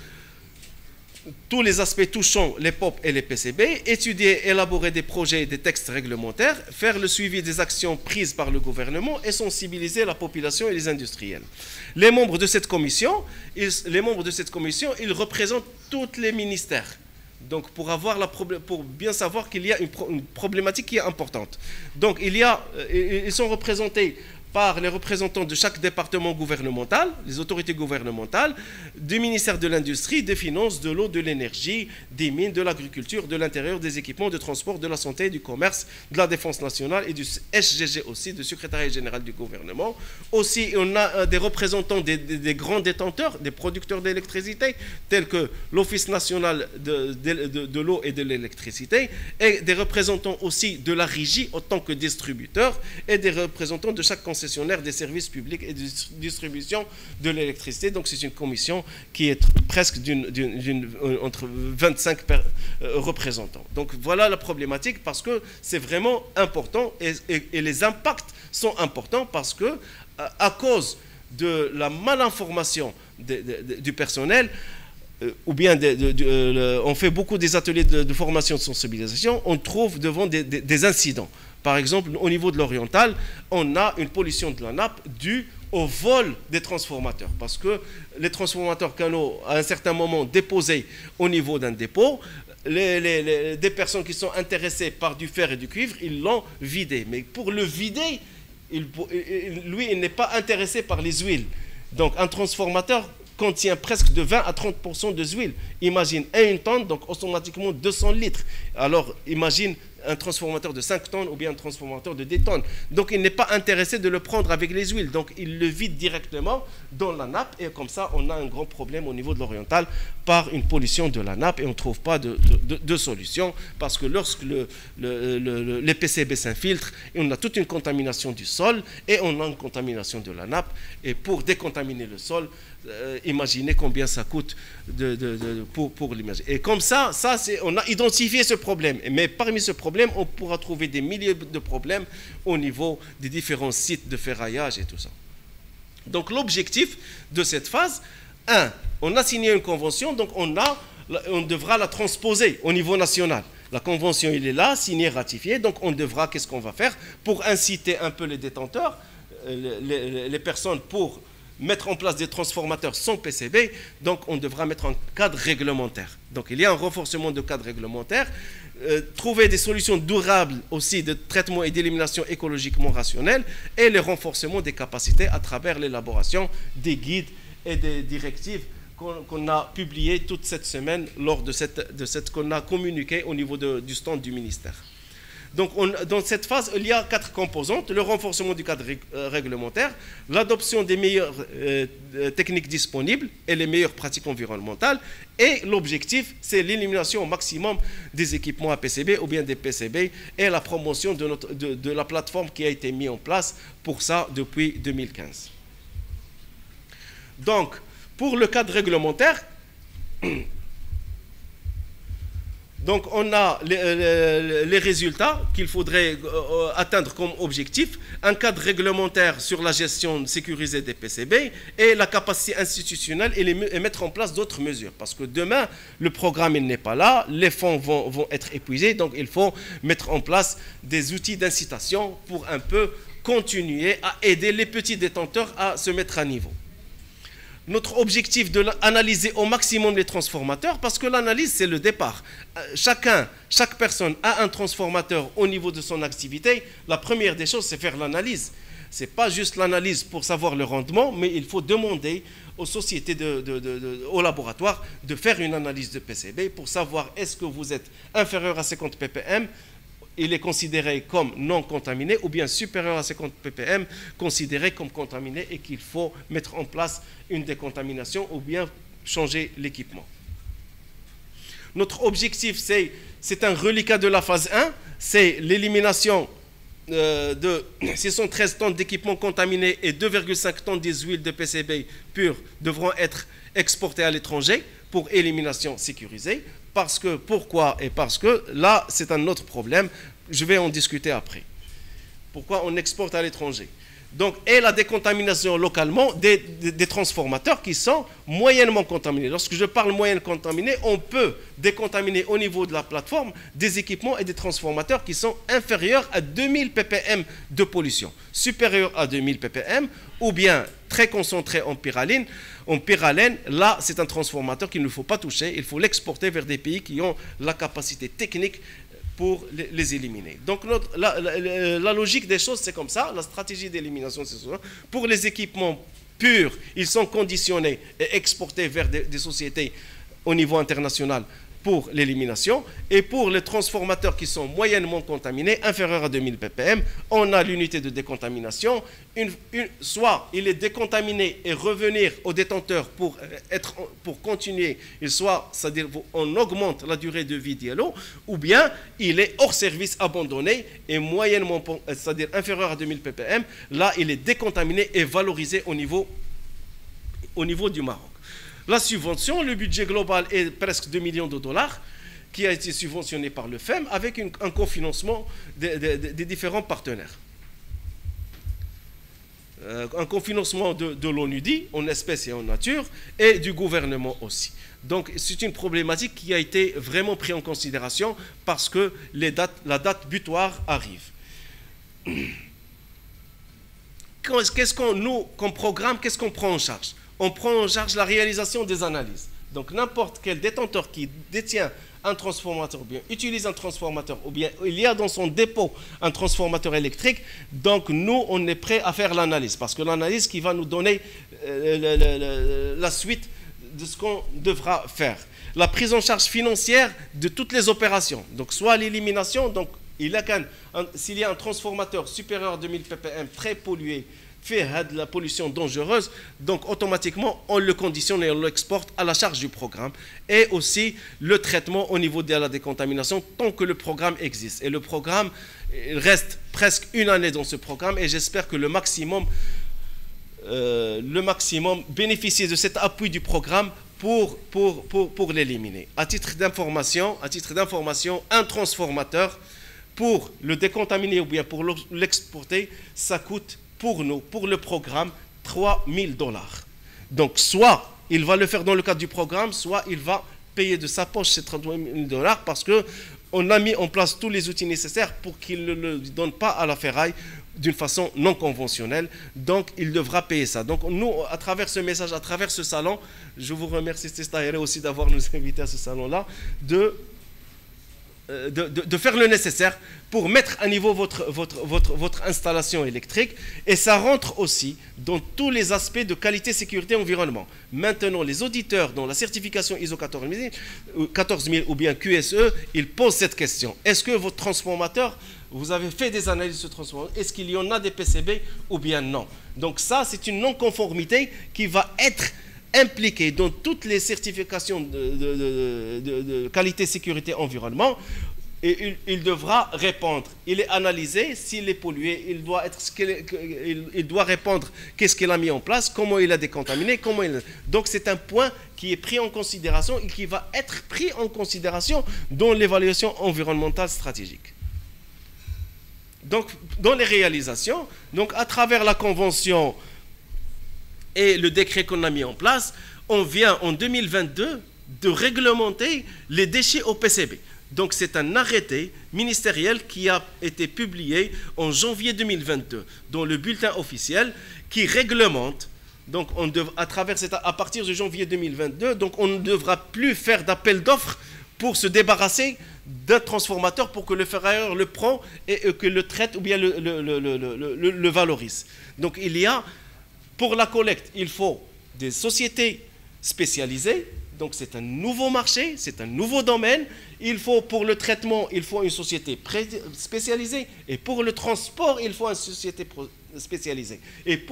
S3: tous les aspects touchant les POP et les PCB, étudier, élaborer des projets et des textes réglementaires, faire le suivi des actions prises par le gouvernement et sensibiliser la population et les industriels. Les membres de cette commission, ils représentent tous les ministères. Donc, pour bien savoir qu'il y a une problématique qui est importante. Donc, ils sont représentés par les représentants de chaque département gouvernemental, les autorités gouvernementales, du ministère de l'Industrie, des Finances, de l'eau, de l'énergie, des mines, de l'agriculture, de l'intérieur, des équipements, de transport, de la santé, du commerce, de la défense nationale et du SGG aussi, du secrétariat général du gouvernement. Aussi, on a des représentants des grands détenteurs, des producteurs d'électricité, tels que l'Office national de l'eau et de l'électricité, et des représentants aussi de la régie en tant que distributeur, et des représentants de chaque concessionnaire des services publics et de distribution de l'électricité. Donc c'est une commission qui est presque entre 25 représentants. Donc voilà la problématique parce que c'est vraiment important et les impacts sont importants parce que à cause de la malinformation du personnel, ou bien on fait beaucoup des ateliers de formation de sensibilisation, on trouve devant des incidents. Par exemple, au niveau de l'oriental, on a une pollution de la nappe due au vol des transformateurs. Parce que les transformateurs canaux, à un certain moment, déposés au niveau d'un dépôt, des personnes qui sont intéressées par du fer et du cuivre, ils l'ont vidé. Mais pour le vider, lui, il n'est pas intéressé par les huiles. Donc, un transformateur contient presque de 20 à 30% de huile. Imagine une tonne, donc automatiquement 200 litres. Alors, imagine un transformateur de 5 tonnes ou bien un transformateur de 10 tonnes. Donc, il n'est pas intéressé de le prendre avec les huiles. Donc, il le vide directement dans la nappe et comme ça, on a un grand problème au niveau de l'oriental par une pollution de la nappe et on ne trouve pas de solution parce que lorsque les PCB s'infiltrent, on a toute une contamination du sol et on a une contamination de la nappe. Et pour décontaminer le sol, imaginez combien ça coûte pour l'image. Et comme ça on a identifié ce problème. Mais parmi ce problème, on pourra trouver des milliers de problèmes au niveau des différents sites de ferraillage et tout ça. Donc l'objectif de cette phase, on a signé une convention, donc on devra la transposer au niveau national. La convention, il est là, signée, ratifiée, donc on devra, qu'est-ce qu'on va faire pour inciter un peu les détenteurs, les personnes pour mettre en place des transformateurs sans PCB, donc on devra mettre un cadre réglementaire. Donc il y a un renforcement de cadre réglementaire, trouver des solutions durables aussi de traitement et d'élimination écologiquement rationnelles et le renforcement des capacités à travers l'élaboration des guides et des directives qu'on a publiées toute cette semaine lors de cette qu'on a communiqué au niveau du stand du ministère. Donc, dans cette phase, il y a 4 composantes. Le renforcement du cadre réglementaire, l'adoption des meilleures techniques disponibles et les meilleures pratiques environnementales. Et l'objectif, c'est l'élimination au maximum des équipements à PCB ou bien des PCB et la promotion de la plateforme qui a été mise en place pour ça depuis 2015. Donc, pour le cadre réglementaire, donc on a les résultats qu'il faudrait atteindre comme objectif, un cadre réglementaire sur la gestion sécurisée des PCB et la capacité institutionnelle et mettre en place d'autres mesures. Parce que demain, le programme n'est pas là, les fonds vont être épuisés, donc il faut mettre en place des outils d'incitation pour un peu continuer à aider les petits détenteurs à se mettre à niveau. Notre objectif d'analyser au maximum les transformateurs, parce que l'analyse, c'est le départ. Chaque personne a un transformateur au niveau de son activité. La première des choses, c'est faire l'analyse. Ce n'est pas juste l'analyse pour savoir le rendement, mais il faut demander aux sociétés, aux laboratoires, de faire une analyse de PCB pour savoir est-ce que vous êtes inférieur à 50 ppm, il est considéré comme non contaminé, ou bien supérieur à 50 ppm, considéré comme contaminé et qu'il faut mettre en place une décontamination ou bien changer l'équipement. Notre objectif, c'est un reliquat de la phase 1, c'est l'élimination de 613 tonnes d'équipements contaminés et 2,5 tonnes d'huile de PCB pure devront être exportées à l'étranger pour élimination sécurisée. Pourquoi? Et parce que là, c'est un autre problème. Je vais en discuter après. Pourquoi on exporte à l'étranger? Donc, et la décontamination localement des transformateurs qui sont moyennement contaminés. Lorsque je parle moyennement contaminés, on peut décontaminer au niveau de la plateforme des équipements et des transformateurs qui sont inférieurs à 2000 ppm de pollution. Supérieurs à 2000 ppm ou bien très concentrés en pyralène. En pyralène, là, c'est un transformateur qu'il ne faut pas toucher. Il faut l'exporter vers des pays qui ont la capacité technique pour les éliminer. Donc la logique des choses, c'est comme ça. La stratégie d'élimination, c'est ça. Pour les équipements purs, ils sont conditionnés et exportés vers des sociétés au niveau international pour l'élimination. Et pour les transformateurs qui sont moyennement contaminés, inférieurs à 2000 ppm, on a l'unité de décontamination. Soit il est décontaminé et revenir au détenteur pour continuer, c'est-à-dire on augmente la durée de vie de l'eau, ou bien il est hors service abandonné et moyennement, c'est-à-dire inférieur à 2000 ppm, là il est décontaminé et valorisé au niveau du Maroc. La subvention, le budget global est presque 2 millions de dollars qui a été subventionné par le FEM avec un cofinancement des différents partenaires. Un cofinancement de l'ONUDI en espèces et en nature et du gouvernement aussi. Donc c'est une problématique qui a été vraiment prise en considération parce que la date butoir arrive. Qu'est-ce comme programme, qu'est-ce qu'on prend en charge? On prend en charge la réalisation des analyses. Donc n'importe quel détenteur qui détient un transformateur, ou bien utilise un transformateur, ou bien il y a dans son dépôt un transformateur électrique, donc nous, on est prêt à faire l'analyse, parce que l'analyse qui va nous donner la suite de ce qu'on devra faire. La prise en charge financière de toutes les opérations, donc soit l'élimination, donc s'il y a un transformateur supérieur à 2000 ppm très pollué, fait de la pollution dangereuse, donc automatiquement on le conditionne et on l'exporte à la charge du programme, et aussi le traitement au niveau de la décontamination tant que le programme existe. Et le programme, il reste presque une année dans ce programme et j'espère que le maximum bénéficie de cet appui du programme pour l'éliminer. À titre d'information, un transformateur pour le décontaminer ou bien pour l'exporter, ça coûte pour nous, pour le programme, 3 000 $. Donc, soit il va le faire dans le cadre du programme, soit il va payer de sa poche ces 3 000 $ parce qu'on a mis en place tous les outils nécessaires pour qu'il ne le donne pas à la ferraille d'une façon non conventionnelle. Donc, il devra payer ça. Donc, nous, à travers ce message, à travers ce salon, je vous remercie, Testahiré, aussi d'avoir nous invité à ce salon-là, de faire le nécessaire pour mettre à niveau votre installation électrique, et ça rentre aussi dans tous les aspects de qualité, sécurité, environnement. Maintenant, les auditeurs dans la certification ISO 14000 ou bien QSE, ils posent cette question. Est-ce que votre transformateur, vous avez fait des analyses de ce transformateur, est-ce qu'il y en a des PCB ou bien non? Donc ça, c'est une non-conformité qui va être impliqué dans toutes les certifications de qualité, sécurité, environnement, et il devra répondre. Il est analysé, s'il est pollué, il doit répondre qu'est-ce qu'il a mis en place, comment il a décontaminé, donc c'est un point qui est pris en considération et qui va être pris en considération dans l'évaluation environnementale stratégique. Donc, dans les réalisations, donc à travers la convention et le décret qu'on a mis en place, on vient en 2022 de réglementer les déchets au PCB. Donc c'est un arrêté ministériel qui a été publié en janvier 2022 dans le bulletin officiel qui réglemente Donc, à travers à partir de janvier 2022, donc on ne devra plus faire d'appel d'offres pour se débarrasser d'un transformateur pour que le ferrailleur le prend et que le traite ou bien le valorise. Donc, il y a, pour la collecte, il faut des sociétés spécialisées. Donc, c'est un nouveau marché, c'est un nouveau domaine. Il faut, pour le traitement, il faut une société spécialisée. Et pour le transport, il faut une société spécialisée. Et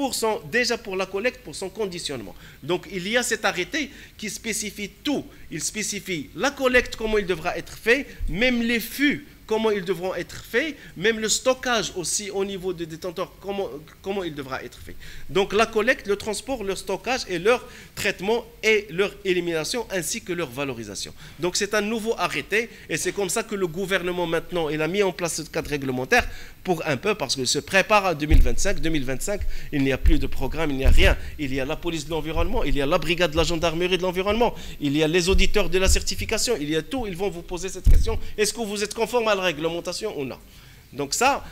S3: déjà pour la collecte, pour son conditionnement. Donc, il y a cet arrêté qui spécifie tout. Il spécifie la collecte, comment il devra être fait, même les fûts, comment ils devront être faits, même le stockage aussi au niveau des détenteurs, comment il devra être fait. Donc la collecte, le transport, le stockage et leur traitement et leur élimination ainsi que leur valorisation. Donc c'est un nouveau arrêté et c'est comme ça que le gouvernement maintenant il a mis en place ce cadre réglementaire pour un peu parce qu'il se prépare à 2025. 2025, il n'y a plus de programme, il n'y a rien. Il y a la police de l'environnement, il y a la brigade de la gendarmerie de l'environnement, il y a les auditeurs de la certification, il y a tout. Ils vont vous poser cette question. Est-ce que vous êtes conforme à la réglementation ou non? Donc ça,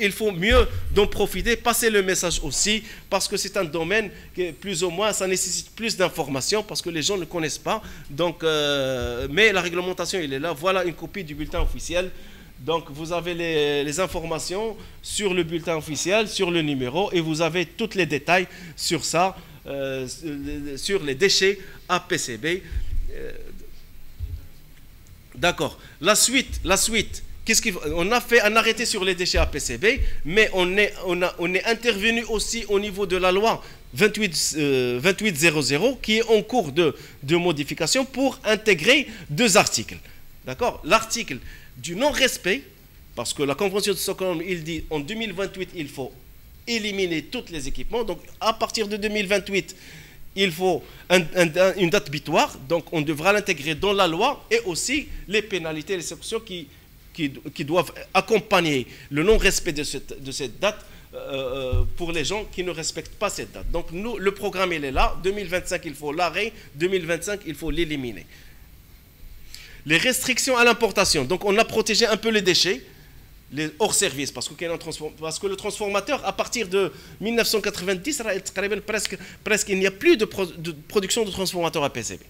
S3: il faut mieux d'en profiter, passer le message aussi, parce que c'est un domaine qui, plus ou moins, ça nécessite plus d'informations, parce que les gens ne connaissent pas. Donc, mais la réglementation, il est là. Voilà une copie du bulletin officiel. Donc, vous avez les informations sur le bulletin officiel, sur le numéro, et vous avez tous les détails sur ça, sur les déchets à PCB. D'accord. La suite. On a fait un arrêté sur les déchets à PCB, mais on est intervenu aussi au niveau de la loi 2800 qui est en cours de modification pour intégrer 2 articles. D'accord. L'article du non-respect, parce que la Convention de Stockholm, il dit en 2028, il faut éliminer tous les équipements. Donc à partir de 2028, il faut une date butoir, donc on devra l'intégrer dans la loi et aussi les pénalités, les sanctions qui doivent accompagner le non-respect de cette date pour les gens qui ne respectent pas cette date. Donc nous, le programme, il est là. 2025, il faut l'arrêt. 2025, il faut l'éliminer. Les restrictions à l'importation. Donc on a protégé un peu les déchets, les hors-service, parce que le transformateur, à partir de 1990, presque il n'y a plus de production de transformateurs à PCB.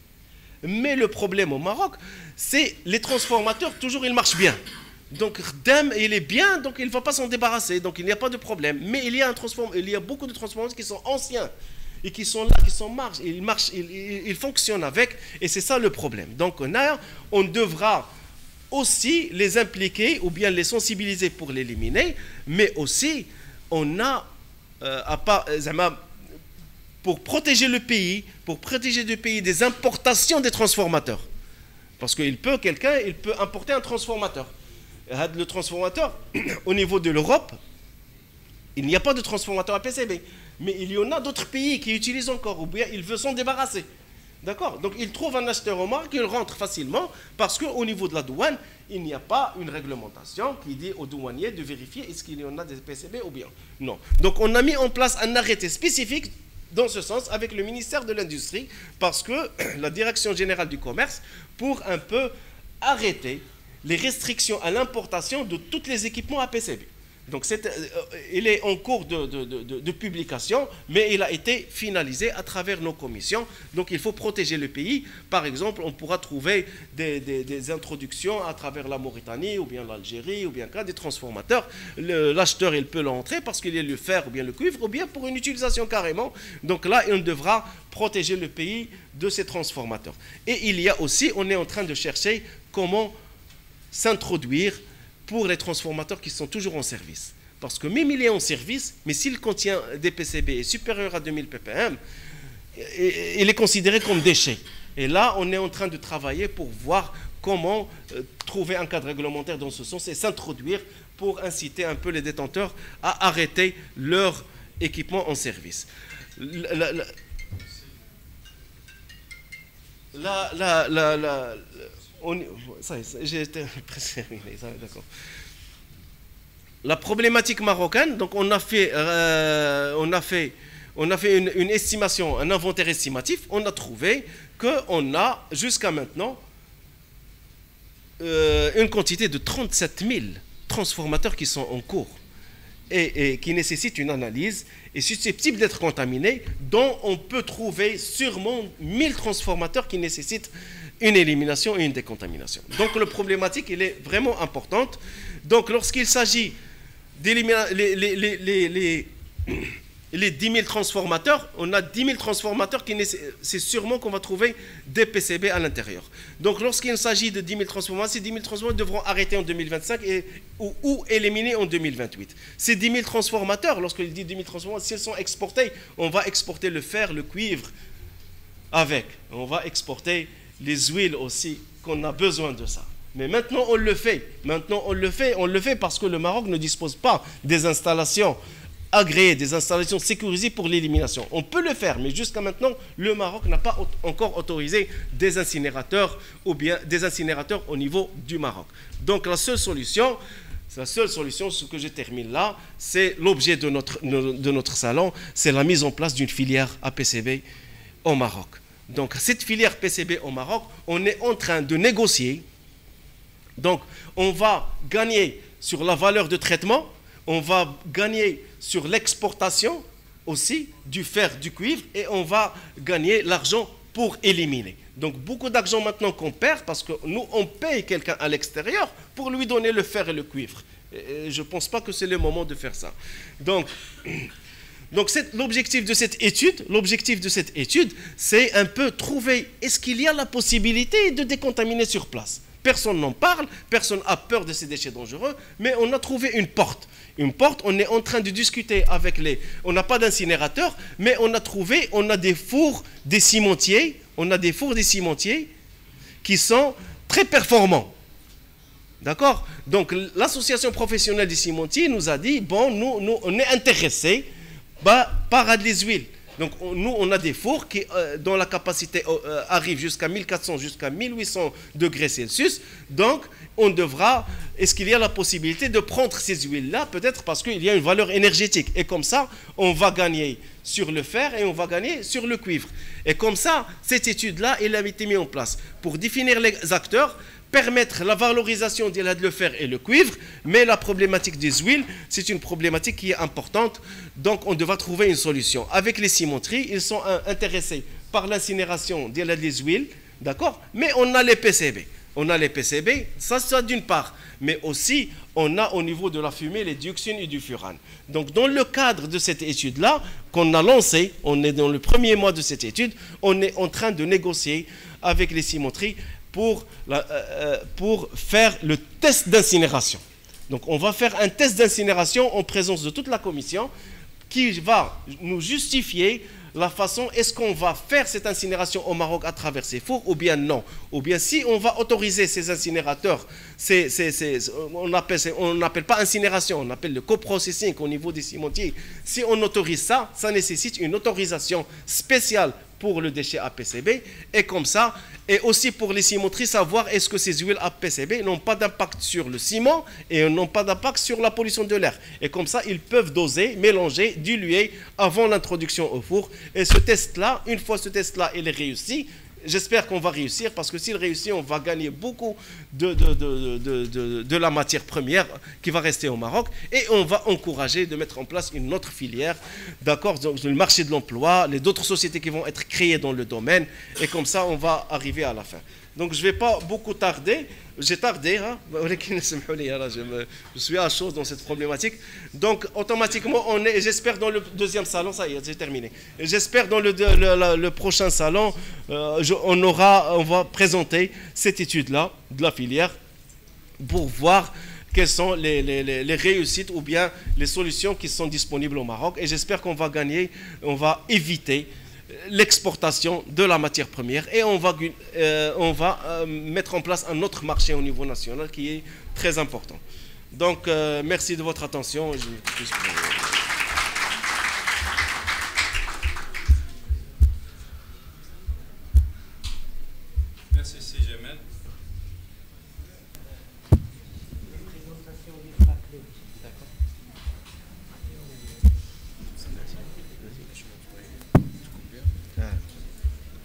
S3: Mais le problème au Maroc, c'est les transformateurs, toujours ils marchent bien. Donc DEM, il est bien, donc il ne va pas s'en débarrasser, donc il n'y a pas de problème. Mais il y a beaucoup de transformateurs qui sont anciens et qui sont là, qui sont marches, ils fonctionnent avec, et c'est ça le problème. Donc on devra aussi les impliquer ou bien les sensibiliser pour l'éliminer, mais aussi on a pour protéger le pays des importations des transformateurs. Parce quelqu'un peut importer un transformateur. Le transformateur, au niveau de l'Europe, il n'y a pas de transformateur à PCB. Mais il y en a d'autres pays qui utilisent encore, ou bien il veut s'en débarrasser. D'accord. Donc il trouve un acheteur au Maroc, il rentre facilement, parce qu'au niveau de la douane, il n'y a pas une réglementation qui dit aux douaniers de vérifier est-ce qu'il y en a des PCB ou bien non. Donc on a mis en place un arrêté spécifique dans ce sens avec le ministère de l'Industrie, parce que la Direction générale du commerce, pour un peu arrêter les restrictions à l'importation de tous les équipements à PCB. Donc il est en cours de publication, mais il a été finalisé à travers nos commissions. Donc il faut protéger le pays. Par exemple, on pourra trouver des introductions à travers la Mauritanie, ou bien l'Algérie, ou bien des transformateurs. L'acheteur, il peut l'entrer parce qu'il y a le fer, ou bien le cuivre, ou bien pour une utilisation carrément. Donc là, on devra protéger le pays de ces transformateurs. Et il y a aussi, on est en train de chercher comment s'introduire pour les transformateurs qui sont toujours en service. Parce que même il est en service, mais s'il contient des PCB supérieurs à 2000 ppm, il est considéré comme déchet. Et là, on est en train de travailler pour voir comment trouver un cadre réglementaire dans ce sens et s'introduire pour inciter un peu les détenteurs à arrêter leur équipement en service. La problématique marocaine, donc on a fait une estimation, un inventaire estimatif. On a trouvé qu'on a jusqu'à maintenant une quantité de 37 000 transformateurs qui sont en cours. et qui nécessitent une analyse et susceptibles d'être contaminés, dont on peut trouver sûrement 1000 transformateurs qui nécessitent une élimination et une décontamination. Donc la problématique, elle est vraiment importante. Donc lorsqu'il s'agit d'éliminer les 10 000 transformateurs, on a 10 000 transformateurs c'est sûrement qu'on va trouver des PCB à l'intérieur. Donc lorsqu'il s'agit de 10 000 transformateurs, ces 10 000 transformateurs devront arrêter en 2025 ou éliminer en 2028. Ces 10 000 transformateurs, lorsqu'il dit 10 000 transformateurs, s'ils sont exportés, on va exporter le fer, le cuivre avec. On va exporter les huiles aussi, qu'on a besoin de ça. Mais maintenant, on le fait. Maintenant, on le fait parce que le Maroc ne dispose pas des installations agréées, des installations sécurisées pour l'élimination. On peut le faire, mais jusqu'à maintenant, le Maroc n'a pas encore autorisé des incinérateurs ou bien des incinérateurs au niveau du Maroc. Donc la seule solution, ce que je termine là, c'est l'objet de notre salon, c'est la mise en place d'une filière à PCB au Maroc. Donc cette filière PCB au Maroc, on est en train de négocier. Donc on va gagner sur la valeur de traitement, on va gagner sur l'exportation aussi du fer, du cuivre, et on va gagner l'argent pour éliminer. Donc beaucoup d'argent maintenant qu'on perd parce que nous, on paye quelqu'un à l'extérieur pour lui donner le fer et le cuivre. Et je ne pense pas que c'est le moment de faire ça. Donc l'objectif de cette étude, c'est un peu trouver, est-ce qu'il y a la possibilité de décontaminer sur place? Personne n'en parle, personne n'a peur de ces déchets dangereux, mais on a trouvé une porte. On est en train de discuter avec on n'a pas d'incinérateur, mais on a des fours des cimentiers, qui sont très performants. D'accord? Donc l'association professionnelle des cimentiers nous a dit, bon, nous on est intéressés par les huiles. Donc nous, on a des fours dont la capacité arrive jusqu'à 1400, jusqu'à 1800 degrés Celsius. Donc est-ce qu'il y a la possibilité de prendre ces huiles-là, peut-être parce qu'il y a une valeur énergétique. Et comme ça, on va gagner sur le fer et on va gagner sur le cuivre. Et comme ça, cette étude-là, elle a été mise en place pour définir les acteurs, permettre la valorisation de le fer et le cuivre, mais la problématique des huiles, c'est une problématique qui est importante, donc on devra trouver une solution. Avec les cimenteries, ils sont intéressés par l'incinération des huiles, d'accord, mais on a les PCB. Ça d'une part, mais aussi on a au niveau de la fumée les dioxines et du furane. Donc dans le cadre de cette étude-là, qu'on a lancée, on est dans le premier mois de cette étude, on est en train de négocier avec les cimenteries pour faire le test d'incinération. Donc on va faire un test d'incinération en présence de toute la commission qui va nous justifier la façon, est-ce qu'on va faire cette incinération au Maroc à travers ces fours ou bien non? Ou bien si on va autoriser ces incinérateurs, on n'appelle pas incinération, on appelle le coprocessing au niveau des cimentiers. Si on autorise ça, ça nécessite une autorisation spéciale pour le déchet APCB, et comme ça, et aussi pour les cimenteries, savoir est-ce que ces huiles APCB n'ont pas d'impact sur le ciment et n'ont pas d'impact sur la pollution de l'air. Et comme ça, ils peuvent doser, mélanger, diluer avant l'introduction au four. Et ce test-là, une fois ce test-là, il est réussi, j'espère qu'on va réussir, parce que s'il réussit, on va gagner beaucoup de la matière première qui va rester au Maroc, et on va encourager de mettre en place une autre filière, d'accord, donc le marché de l'emploi, les autres sociétés qui vont être créées dans le domaine, et comme ça, on va arriver à la fin. Donc je ne vais pas beaucoup tarder. J'ai tardé, hein? Je suis à chaud dans cette problématique. Donc automatiquement, j'espère dans le deuxième salon, ça y est, j'ai terminé. J'espère dans le prochain salon, on va présenter cette étude-là de la filière pour voir quelles sont les réussites ou bien les solutions qui sont disponibles au Maroc. Et j'espère qu'on va gagner, on va éviter l'exportation de la matière première, et on va mettre en place un autre marché au niveau national qui est très important. Donc merci de votre attention.
S1: Merci Sijemel.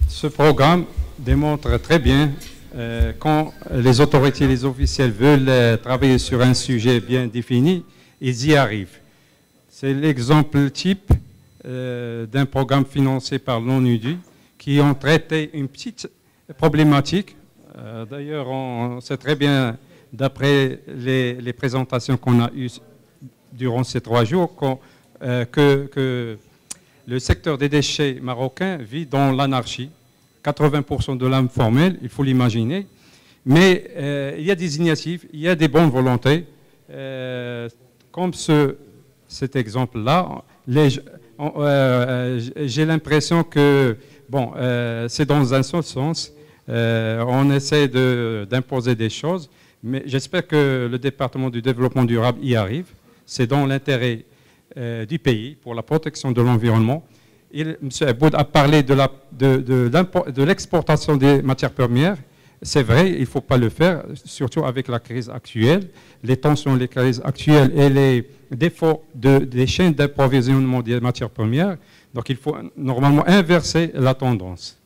S1: Ce programme démontre très bien quand les autorités et les officiels veulent travailler sur un sujet bien défini, ils y arrivent. C'est l'exemple type d'un programme financé par l'ONUDI qui ont traité une petite problématique. D'ailleurs, on sait très bien, d'après les présentations qu'on a eues durant ces 3 jours, que le secteur des déchets marocains vit dans l'anarchie. 80% de l'informel, il faut l'imaginer. Mais il y a des initiatives, il y a des bonnes volontés. Comme cet exemple-là, j'ai l'impression que bon, c'est dans un seul sens. On essaie d'imposer des choses, mais j'espère que le département du développement durable y arrive. C'est dans l'intérêt du pays pour la protection de l'environnement. M. Aboud a parlé de l'exportation des matières premières. C'est vrai, il ne faut pas le faire, surtout avec la crise actuelle, les tensions, les crises actuelles et les défauts des chaînes d'approvisionnement des matières premières. Donc il faut normalement inverser la tendance.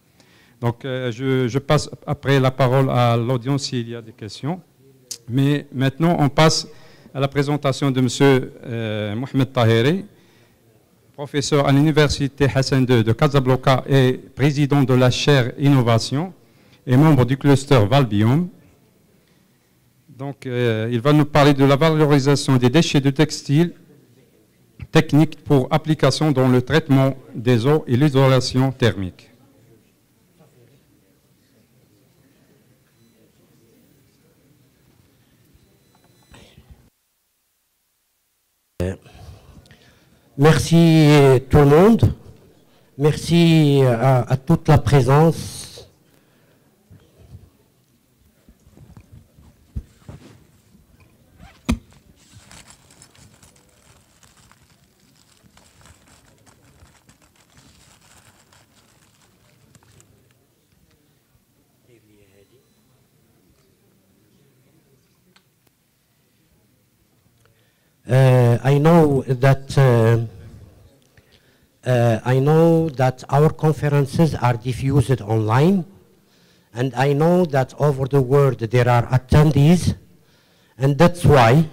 S1: Donc je passe après la parole à l'audience s'il y a des questions. Mais maintenant, on passe à la présentation de M. Mohamed Taheri, professeur à l'Université Hassan II de Casablanca et président de la chaire Innovation et membre du cluster Valbiome. Donc, il va nous parler de la valorisation des déchets de textile, techniques pour application dans le traitement des eaux et l'isolation thermique.
S4: Merci tout le monde. Merci à toute la présence. I know that our conferences are diffused online, and I know that over the world there are attendees, and that's why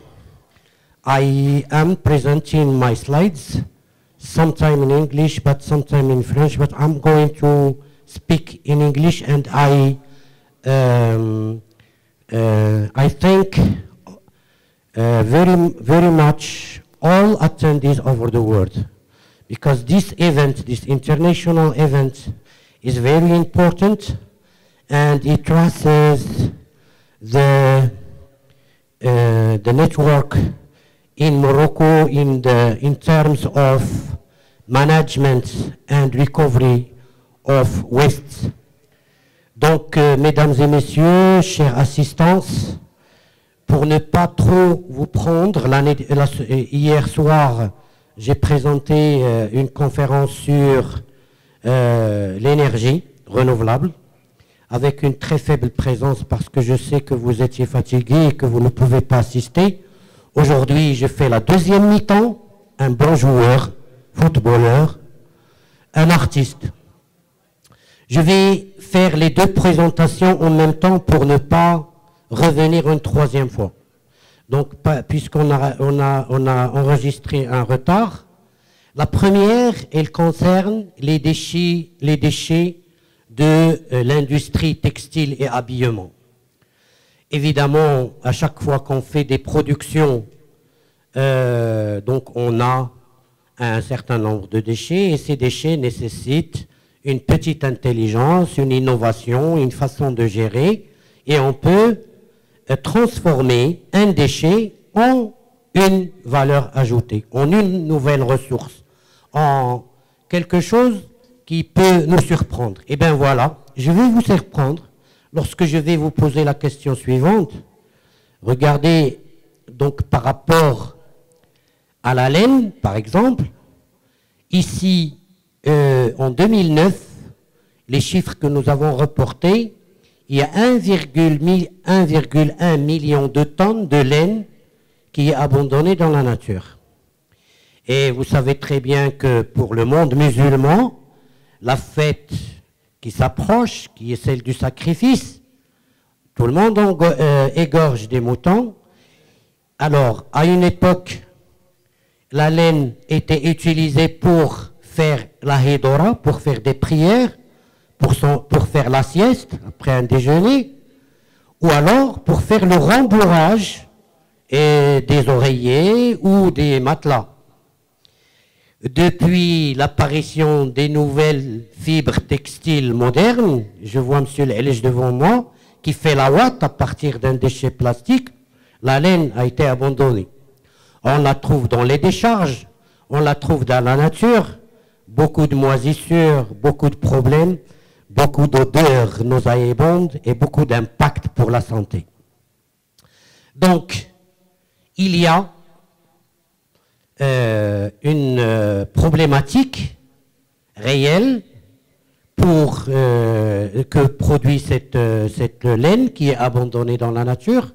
S4: I am presenting my slides, sometime in English, but sometime in French, but I'm going to speak in English, and I thank very much all attendees over the world, because this event, this international event, is very important, and it traces the network in Morocco in terms of management and recovery of waste. Donc, mesdames et messieurs, chers assistants, pour ne pas trop vous prendre, hier soir, j'ai présenté une conférence sur l'énergie renouvelable, avec une très faible présence parce que je sais que vous étiez fatigués et que vous ne pouvez pas assister. Aujourd'hui, je fais la deuxième mi-temps, un bon joueur, footballeur, un artiste. Je vais faire les deux présentations en même temps pour ne pas revenir une troisième fois. Donc, puisqu'on a enregistré un retard, la première, elle concerne les déchets de l'industrie textile et habillement. Évidemment, à chaque fois qu'on fait des productions, donc on a un certain nombre de déchets, et ces déchets nécessitent une petite intelligence, une innovation, une façon de gérer, et on peut transformer un déchet en une valeur ajoutée, en une nouvelle ressource, en quelque chose qui peut nous surprendre. Et bien voilà, je vais vous surprendre lorsque je vais vous poser la question suivante. Regardez, donc par rapport à la laine, par exemple, ici, en 2009, les chiffres que nous avons reportés, il y a 1,1 million de tonnes de laine qui est abandonnée dans la nature. Et vous savez très bien que pour le monde musulman, la fête qui s'approche, qui est celle du sacrifice, tout le monde égorge des moutons. Alors, à une époque, la laine était utilisée pour faire la hidora, pour faire des prières, pour faire la sieste après un déjeuner, ou alors pour faire le rembourrage des oreillers ou des matelas. Depuis l'apparition des nouvelles fibres textiles modernes, je vois M. L'Elège devant moi, qui fait la ouate à partir d'un déchet plastique, la laine a été abandonnée. On la trouve dans les décharges, on la trouve dans la nature, beaucoup de moisissures, beaucoup de problèmes, beaucoup d'odeurs nauséabondes et beaucoup d'impact pour la santé. Donc, il y a une problématique réelle que produit cette laine qui est abandonnée dans la nature.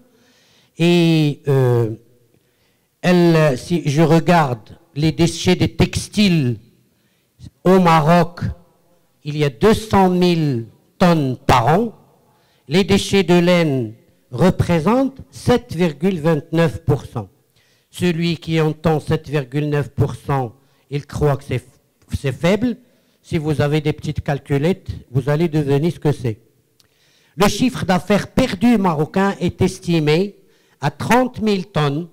S4: Et si je regarde les déchets des textiles au Maroc, il y a 200 000 tonnes par an. Les déchets de laine représentent 7,29%. Celui qui entend 7,9%, il croit que c'est faible. Si vous avez des petites calculettes, vous allez deviner ce que c'est. Le chiffre d'affaires perdu marocain est estimé à 30 000 tonnes.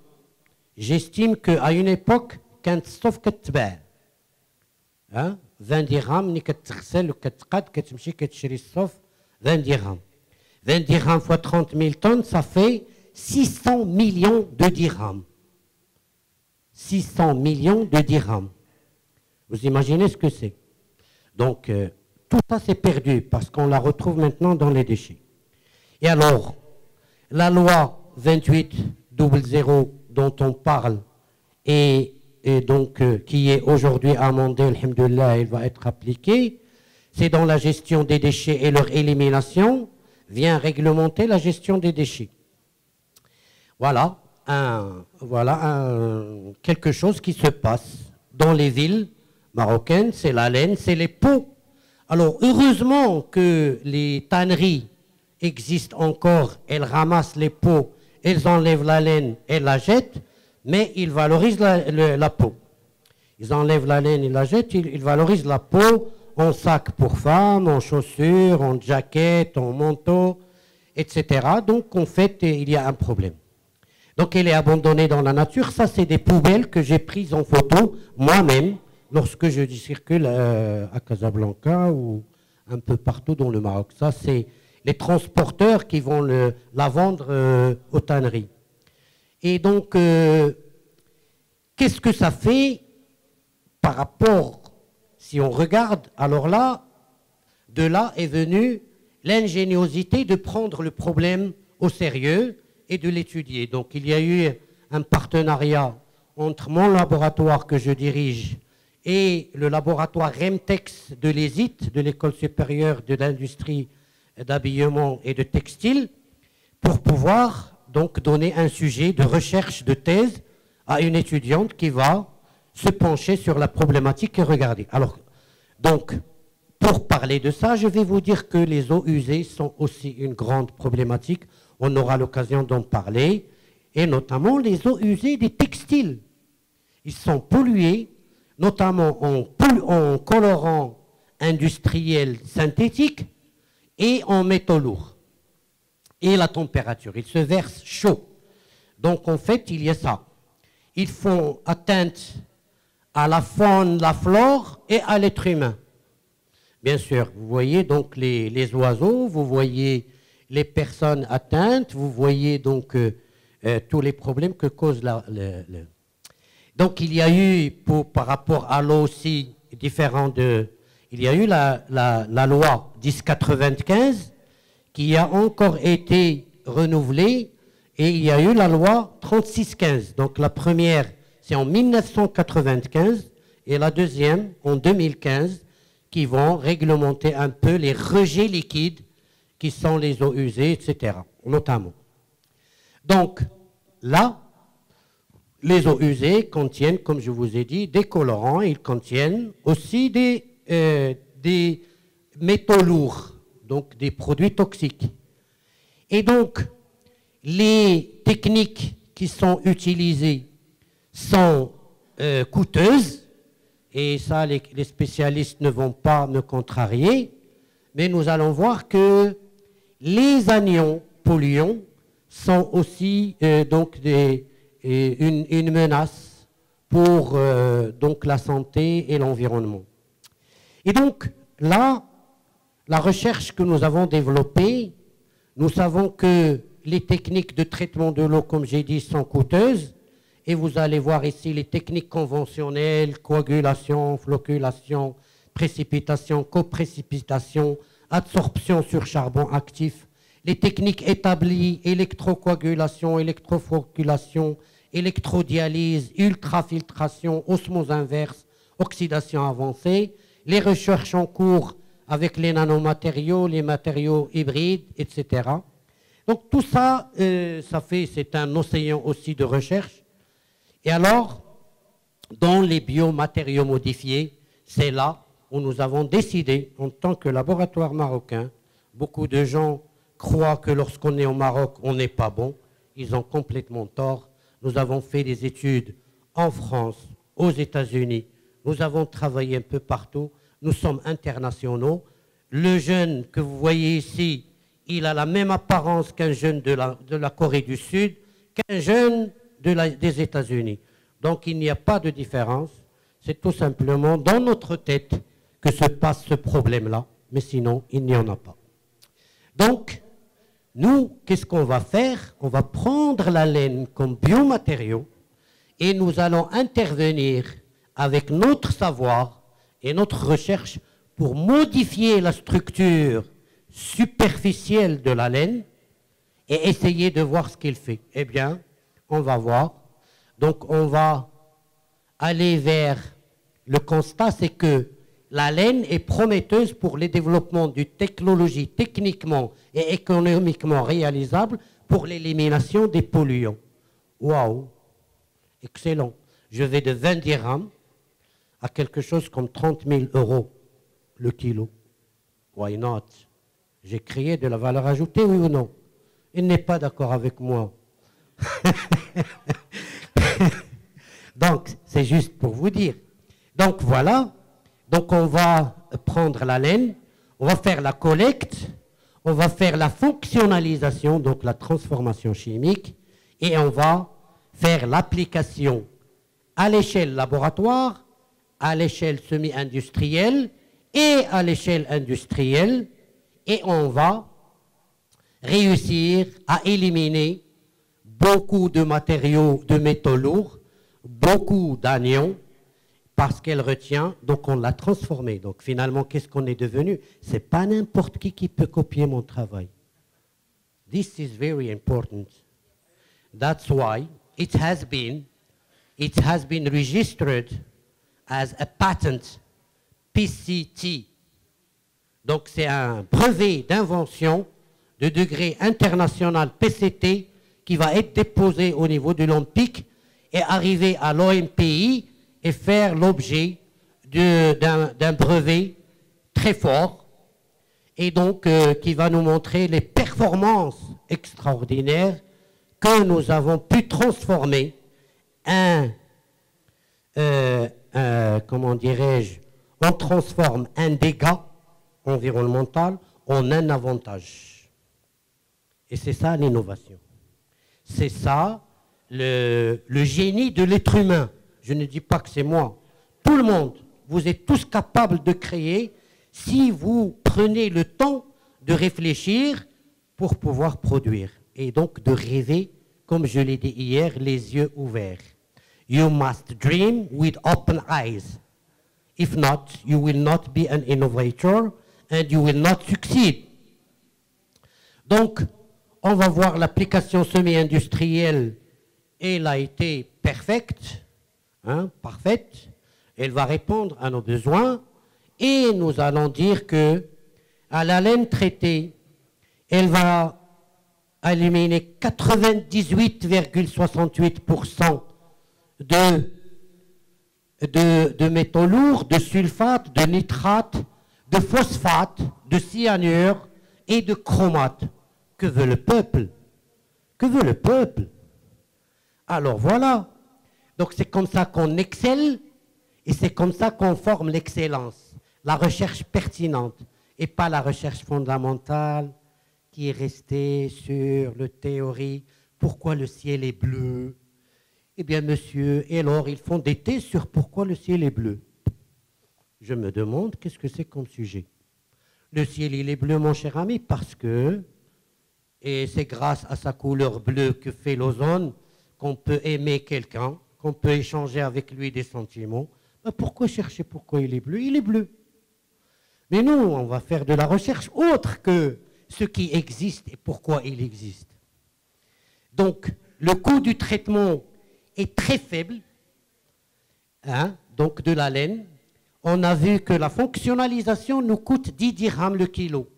S4: J'estime qu'à une époque, كانت الصوف كتباع 20 dirhams ملي كتغسل وكتقاد كتمشي كتشري الصوف 20 dirhams. 20 dirhams fois 30 000 tonnes, ça fait 600 millions de dirhams. 600 millions de dirhams. Vous imaginez ce que c'est? Donc, tout ça c'est perdu parce qu'on la retrouve maintenant dans les déchets. Et alors, la loi 2800 dont on parle et donc qui est aujourd'hui amendée, alhamdoulilah, elle va être appliquée, c'est dans la gestion des déchets et leur élimination, vient réglementer la gestion des déchets. Voilà, quelque chose qui se passe dans les villes marocaines, c'est la laine, c'est les peaux. Alors, heureusement que les tanneries existent encore, elles ramassent les peaux, elles enlèvent la laine, elles la jettent, mais ils valorisent la peau. Ils enlèvent la laine, ils la jettent, ils valorisent la peau en sac pour femmes, en chaussures, en jaquettes, en manteaux, etc. Donc, en fait, il y a un problème. Donc, elle est abandonnée dans la nature. Ça, c'est des poubelles que j'ai prises en photo moi-même lorsque je circule à Casablanca ou un peu partout dans le Maroc. Ça, c'est les transporteurs qui vont la vendre aux tanneries. Et donc, qu'est-ce que ça fait par rapport, si on regarde, alors là, de là est venue l'ingéniosité de prendre le problème au sérieux et de l'étudier. Donc, il y a eu un partenariat entre mon laboratoire que je dirige et le laboratoire Remtex de l'ESIT, de l'École supérieure de l'industrie d'habillement et de textile, pour pouvoir donc donner un sujet de recherche, de thèse à une étudiante qui va se pencher sur la problématique et regarder. Alors, donc, pour parler de ça, je vais vous dire que les eaux usées sont aussi une grande problématique. On aura l'occasion d'en parler, et notamment les eaux usées des textiles. Ils sont pollués, notamment en colorants industriels synthétiques et en métaux lourds. Et la température, ils se versent chaud. Donc en fait, il y a ça. Ils font atteinte à la faune, la flore et à l'être humain. Bien sûr, vous voyez donc les oiseaux, vous voyez les personnes atteintes, vous voyez donc tous les problèmes que cause Donc il y a eu, par rapport à l'eau aussi, il y a eu la loi 1095 qui a encore été renouvelée, et il y a eu la loi 3615. Donc la première, c'est en 1995, et la deuxième, en 2015, qui vont réglementer un peu les rejets liquides, qui sont les eaux usées, etc., notamment. Donc là, les eaux usées contiennent, comme je vous ai dit, des colorants, ils contiennent aussi des métaux lourds, donc des produits toxiques. Et donc, les techniques qui sont utilisées sont coûteuse, et ça les spécialistes ne vont pas me contrarier, mais nous allons voir que les anions polluants sont aussi donc une menace pour donc la santé et l'environnement. Et donc là, la recherche que nous avons développée, nous savons que les techniques de traitement de l'eau, comme j'ai dit, sont coûteuses. Et vous allez voir ici les techniques conventionnelles, coagulation, flocculation, précipitation, coprécipitation, adsorption sur charbon actif, les techniques établies, électrocoagulation, électroflocculation, électrodialyse, ultrafiltration, osmose inverse, oxydation avancée, les recherches en cours avec les nanomatériaux, les matériaux hybrides, etc. Donc tout ça, c'est un océan aussi de recherche. Et alors, dans les biomatériaux modifiés, c'est là où nous avons décidé, en tant que laboratoire marocain, beaucoup de gens croient que lorsqu'on est au Maroc, on n'est pas bon. Ils ont complètement tort. Nous avons fait des études en France, aux États-Unis. Nous avons travaillé un peu partout. Nous sommes internationaux. Le jeune que vous voyez ici, il a la même apparence qu'un jeune de la Corée du Sud, qu'un jeune des États-Unis. Donc il n'y a pas de différence. C'est tout simplement dans notre tête que se passe ce problème-là. Mais sinon, il n'y en a pas. Donc, nous, qu'est-ce qu'on va faire? On va prendre la laine comme biomatériau et nous allons intervenir avec notre savoir et notre recherche pour modifier la structure superficielle de la laine et essayer de voir ce qu'il fait. Eh bien, on va voir. Donc, on va aller vers le constat, c'est que la laine est prometteuse pour le développement d'une technologie techniquement et économiquement réalisable pour l'élimination des polluants. Waouh! Excellent. Je vais de 20 dirhams à quelque chose comme 30 000 € le kilo. Why not? J'ai créé de la valeur ajoutée, oui ou non? Il n'est pas d'accord avec moi. Donc, c'est juste pour vous dire. Donc, voilà. Donc, on va prendre la laine, on va faire la collecte, on va faire la fonctionnalisation, donc la transformation chimique, et on va faire l'application à l'échelle laboratoire, à l'échelle semi-industrielle et à l'échelle industrielle, et on va réussir à éliminer beaucoup de matériaux, de métaux lourds, beaucoup d'anions, parce qu'elle retient, donc on l'a transformé. Donc finalement, qu'est-ce qu'on est devenu? Ce n'est pas n'importe qui peut copier mon travail. This is very important. That's why it has been registered as a patent PCT. Donc c'est un brevet d'invention de degré international PCT qui va être déposé au niveau de l'OMPIC et arriver à l'OMPI et faire l'objet d'un brevet très fort et donc qui va nous montrer les performances extraordinaires que nous avons pu transformer comment dirais-je, on transforme un dégât environnemental en un avantage. Et c'est ça l'innovation. C'est ça le génie de l'être humain. Je ne dis pas que c'est moi. Tout le monde, vous êtes tous capables de créer si vous prenez le temps de réfléchir pour pouvoir produire. Et donc de rêver, comme je l'ai dit hier, les yeux ouverts. You must dream with open eyes. If not, you will not be an innovator and you will not succeed. Donc, on va voir l'application semi-industrielle. Elle a été parfaite. Parfaite, elle va répondre à nos besoins et nous allons dire que à la laine traitée, elle va éliminer 98,68% de métaux lourds, de sulfate, de nitrate, de phosphate, de cyanure et de chromate. Que veut le peuple? Que veut le peuple? Alors voilà. Donc c'est comme ça qu'on excelle et c'est comme ça qu'on forme l'excellence, la recherche pertinente et pas la recherche fondamentale qui est restée sur la théorie. Pourquoi le ciel est bleu? Eh bien, monsieur, et alors ils font des thèses sur pourquoi le ciel est bleu. Je me demande qu'est-ce que c'est comme sujet. Le ciel, il est bleu, mon cher ami, parce que, et c'est grâce à sa couleur bleue que fait l'ozone, qu'on peut aimer quelqu'un, qu'on peut échanger avec lui des sentiments. Ben pourquoi chercher pourquoi il est bleu? Il est bleu. Mais nous, on va faire de la recherche autre que ce qui existe et pourquoi il existe. Donc, le coût du traitement est très faible, hein, donc de la laine. On a vu que la fonctionnalisation nous coûte 10 dirhams le kilo.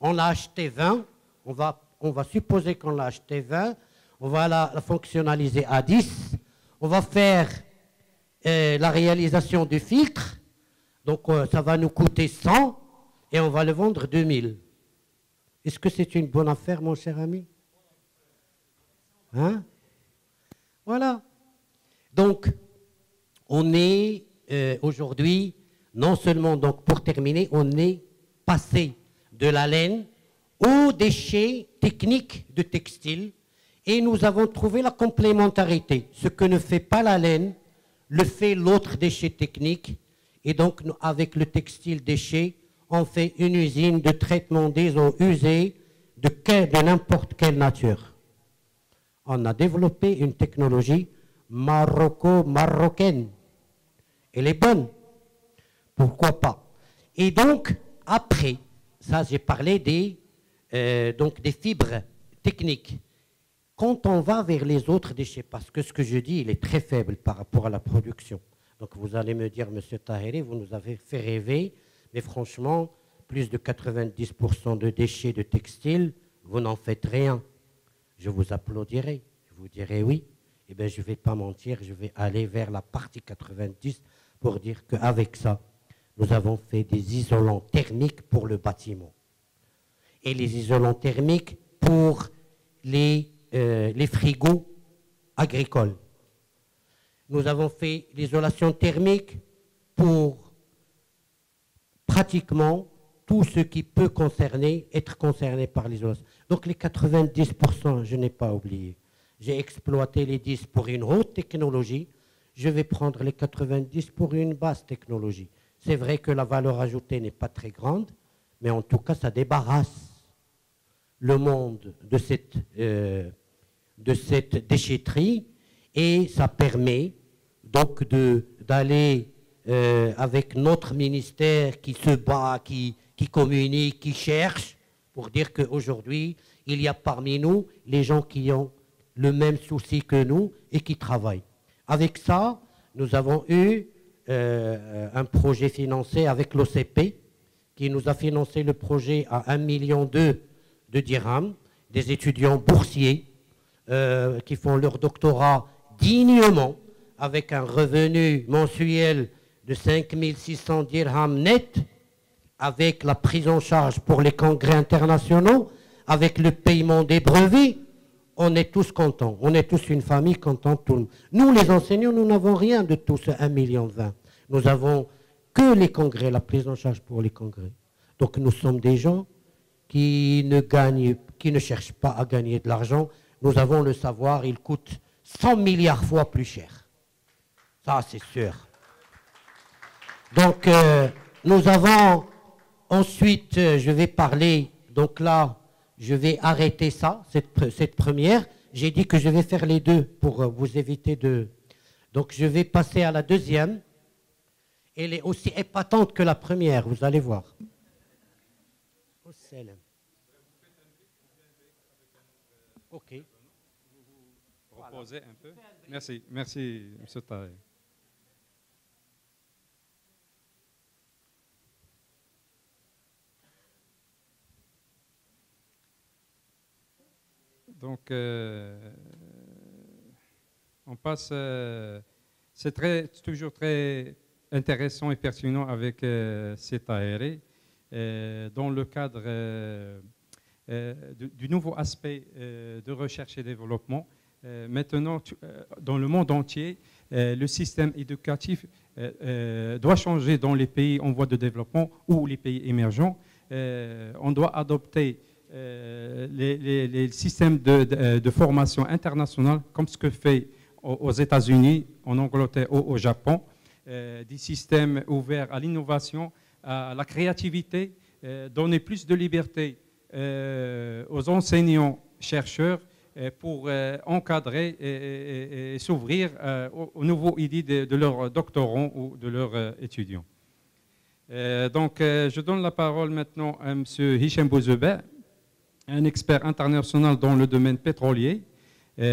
S4: On l'a acheté 20, on va supposer qu'on l'a acheté 20, on va la fonctionnaliser à 10, on va faire la réalisation du filtre, donc ça va nous coûter 100 et on va le vendre 2000. Est-ce que c'est une bonne affaire, mon cher ami? Hein? Voilà. Donc, on est aujourd'hui, non seulement, donc pour terminer, on est passé de la laine aux déchets techniques de textile et nous avons trouvé la complémentarité. Ce que ne fait pas la laine, le fait l'autre déchet technique. Et donc, nous, avec le textile déchet, on fait une usine de traitement des eaux usées de n'importe quelle nature. On a développé une technologie marocaine. Elle est bonne. Pourquoi pas? Et donc, après, ça j'ai parlé donc des fibres techniques. Quand on va vers les autres déchets, parce que ce que je dis, il est très faible par rapport à la production. Donc vous allez me dire, monsieur Taheri, vous nous avez fait rêver, mais franchement, plus de 90% de déchets de textile, vous n'en faites rien. Je vous applaudirai, je vous dirai oui. Eh bien, je ne vais pas mentir, je vais aller vers la partie 90 pour dire qu'avec ça, nous avons fait des isolants thermiques pour le bâtiment. Et les isolants thermiques pour les frigos agricoles. Nous avons fait l'isolation thermique pour pratiquement tout ce qui peut être concerné par l'isolation. Donc les 90%, je n'ai pas oublié. J'ai exploité les 10 pour une haute technologie. Je vais prendre les 90 pour une basse technologie. C'est vrai que la valeur ajoutée n'est pas très grande, mais en tout cas, ça débarrasse le monde de cette déchetterie et ça permet donc d'aller avec notre ministère qui se bat, qui communique, qui cherche, pour dire qu'aujourd'hui, il y a parmi nous les gens qui ont le même souci que nous et qui travaillent. Avec ça, nous avons eu un projet financé avec l'OCP qui nous a financé le projet à 1,2 million de dirhams, des étudiants boursiers qui font leur doctorat dignement avec un revenu mensuel de 5 600 dirhams net, avec la prise en charge pour les congrès internationaux, avec le paiement des brevets. On est tous contents, on est tous une famille contente. Nous, les enseignants, nous n'avons rien de tout ce 1,20 million. Nous avons que les congrès, la prise en charge pour les congrès. Donc nous sommes des gens qui ne cherchent pas à gagner de l'argent. Nous avons le savoir, il coûte 100 milliards fois plus cher. Ça, c'est sûr. Donc, nous avons ensuite, je vais parler, donc là, je vais arrêter ça, cette première. J'ai dit que je vais faire les deux pour vous éviter de... Donc, je vais passer à la deuxième. Elle est aussi épatante que la première, vous allez voir. Ok.
S1: Reposez un peu. Merci, merci, M. Taheri. Donc, on passe. C'est toujours très intéressant et pertinent avec C. Taheri dans le cadre du nouveau aspect de recherche et développement, Maintenant, dans le monde entier, le système éducatif doit changer dans les pays en voie de développement ou les pays émergents. On doit adopter les systèmes de formation internationale, comme ce que fait aux États-Unis, en Angleterre ou au Japon, des systèmes ouverts à l'innovation, à la créativité, donner plus de liberté aux enseignants, chercheurs, pour encadrer et s'ouvrir aux nouveaux idées de leurs doctorants ou de leurs étudiants. Donc, je donne la parole maintenant à M. Hicham Bouzebeh, un expert international dans le domaine pétrolier. Il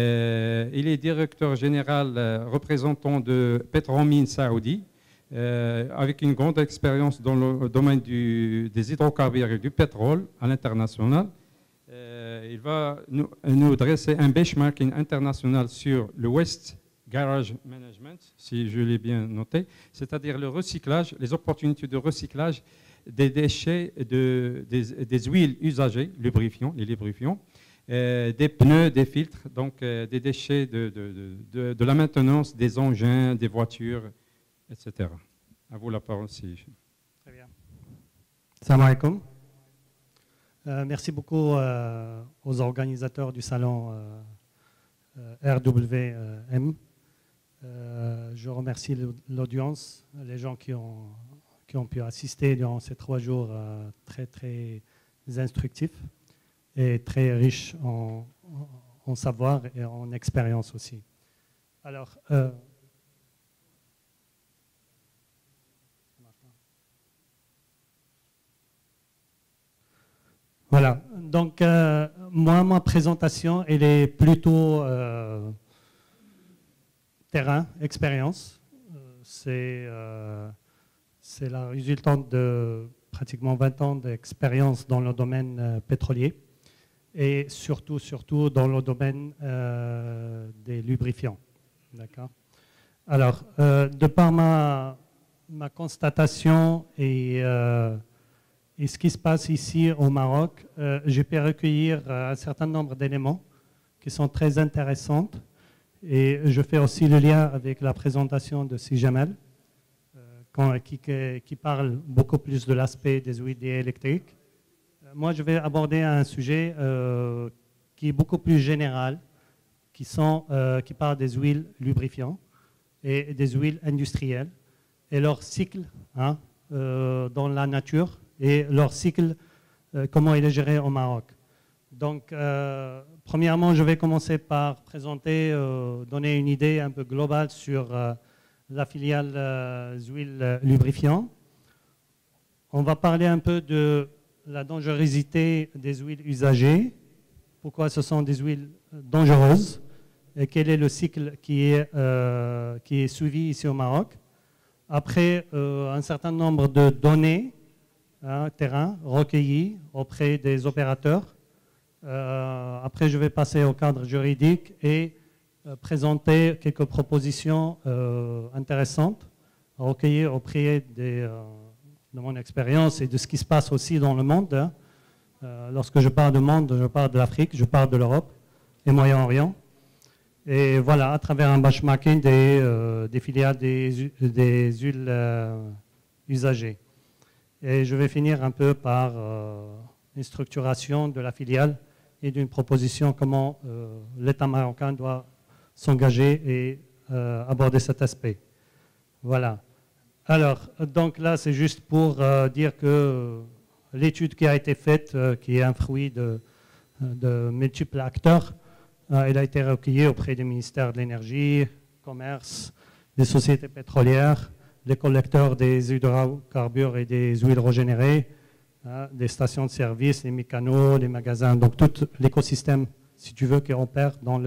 S1: est directeur général représentant de Petromine Saoudi, avec une grande expérience dans le domaine des hydrocarbures et du pétrole à l'international. Il va nous dresser un benchmarking international sur le Waste Garage Management, si je l'ai bien noté, c'est-à-dire le recyclage, les opportunités de recyclage des déchets, des huiles usagées, les lubrifiants, des pneus, des filtres, donc des déchets de la maintenance des engins, des voitures, etc. À vous la parole, si.
S5: Très bien. Salam alaikum. Merci beaucoup aux organisateurs du salon RWM. Je remercie l'audience, les gens qui ont pu assister durant ces 3 jours très, très instructifs et très riches en savoir et en expérience aussi. Alors, voilà, donc moi, ma présentation, elle est plutôt terrain, expérience. C'est la résultante de pratiquement 20 ans d'expérience dans le domaine pétrolier et surtout dans le domaine des lubrifiants. D'accord. Alors, de par ma constatation et ce qui se passe ici au Maroc, j'ai pu recueillir un certain nombre d'éléments qui sont très intéressants. Et je fais aussi le lien avec la présentation de Si Jamal, qui parle beaucoup plus de l'aspect des huiles électriques. Moi, je vais aborder un sujet qui est beaucoup plus général, qui parle des huiles lubrifiants et des huiles industrielles et leur cycle dans la nature et leur cycle, comment il est géré au Maroc. Donc, premièrement, je vais commencer par présenter, donner une idée un peu globale sur la filiale huiles lubrifiants. On va parler un peu de la dangerosité des huiles usagées, pourquoi ce sont des huiles dangereuses et quel est le cycle qui est suivi ici au Maroc. Après, un certain nombre de données terrain recueillies auprès des opérateurs. Après, je vais passer au cadre juridique et présenter quelques propositions intéressantes recueillies auprès de mon expérience et de ce qui se passe aussi dans le monde. Lorsque je parle de monde, je parle de l'Afrique, je parle de l'Europe et Moyen-Orient. Et voilà, à travers un benchmarking des filiales des huiles usagées. Et je vais finir un peu par une structuration de la filiale et d'une proposition comment l'État marocain doit s'engager et aborder cet aspect. Voilà. Alors, donc là, c'est juste pour dire que l'étude qui a été faite, qui est un fruit de multiples acteurs, elle a été recueillie auprès du ministère de l'Énergie, Commerce, des sociétés pétrolières, des collecteurs des hydrocarbures et des huiles régénérées, des stations de service, les mécanos, les magasins, donc tout l'écosystème, si tu veux, qui opère dans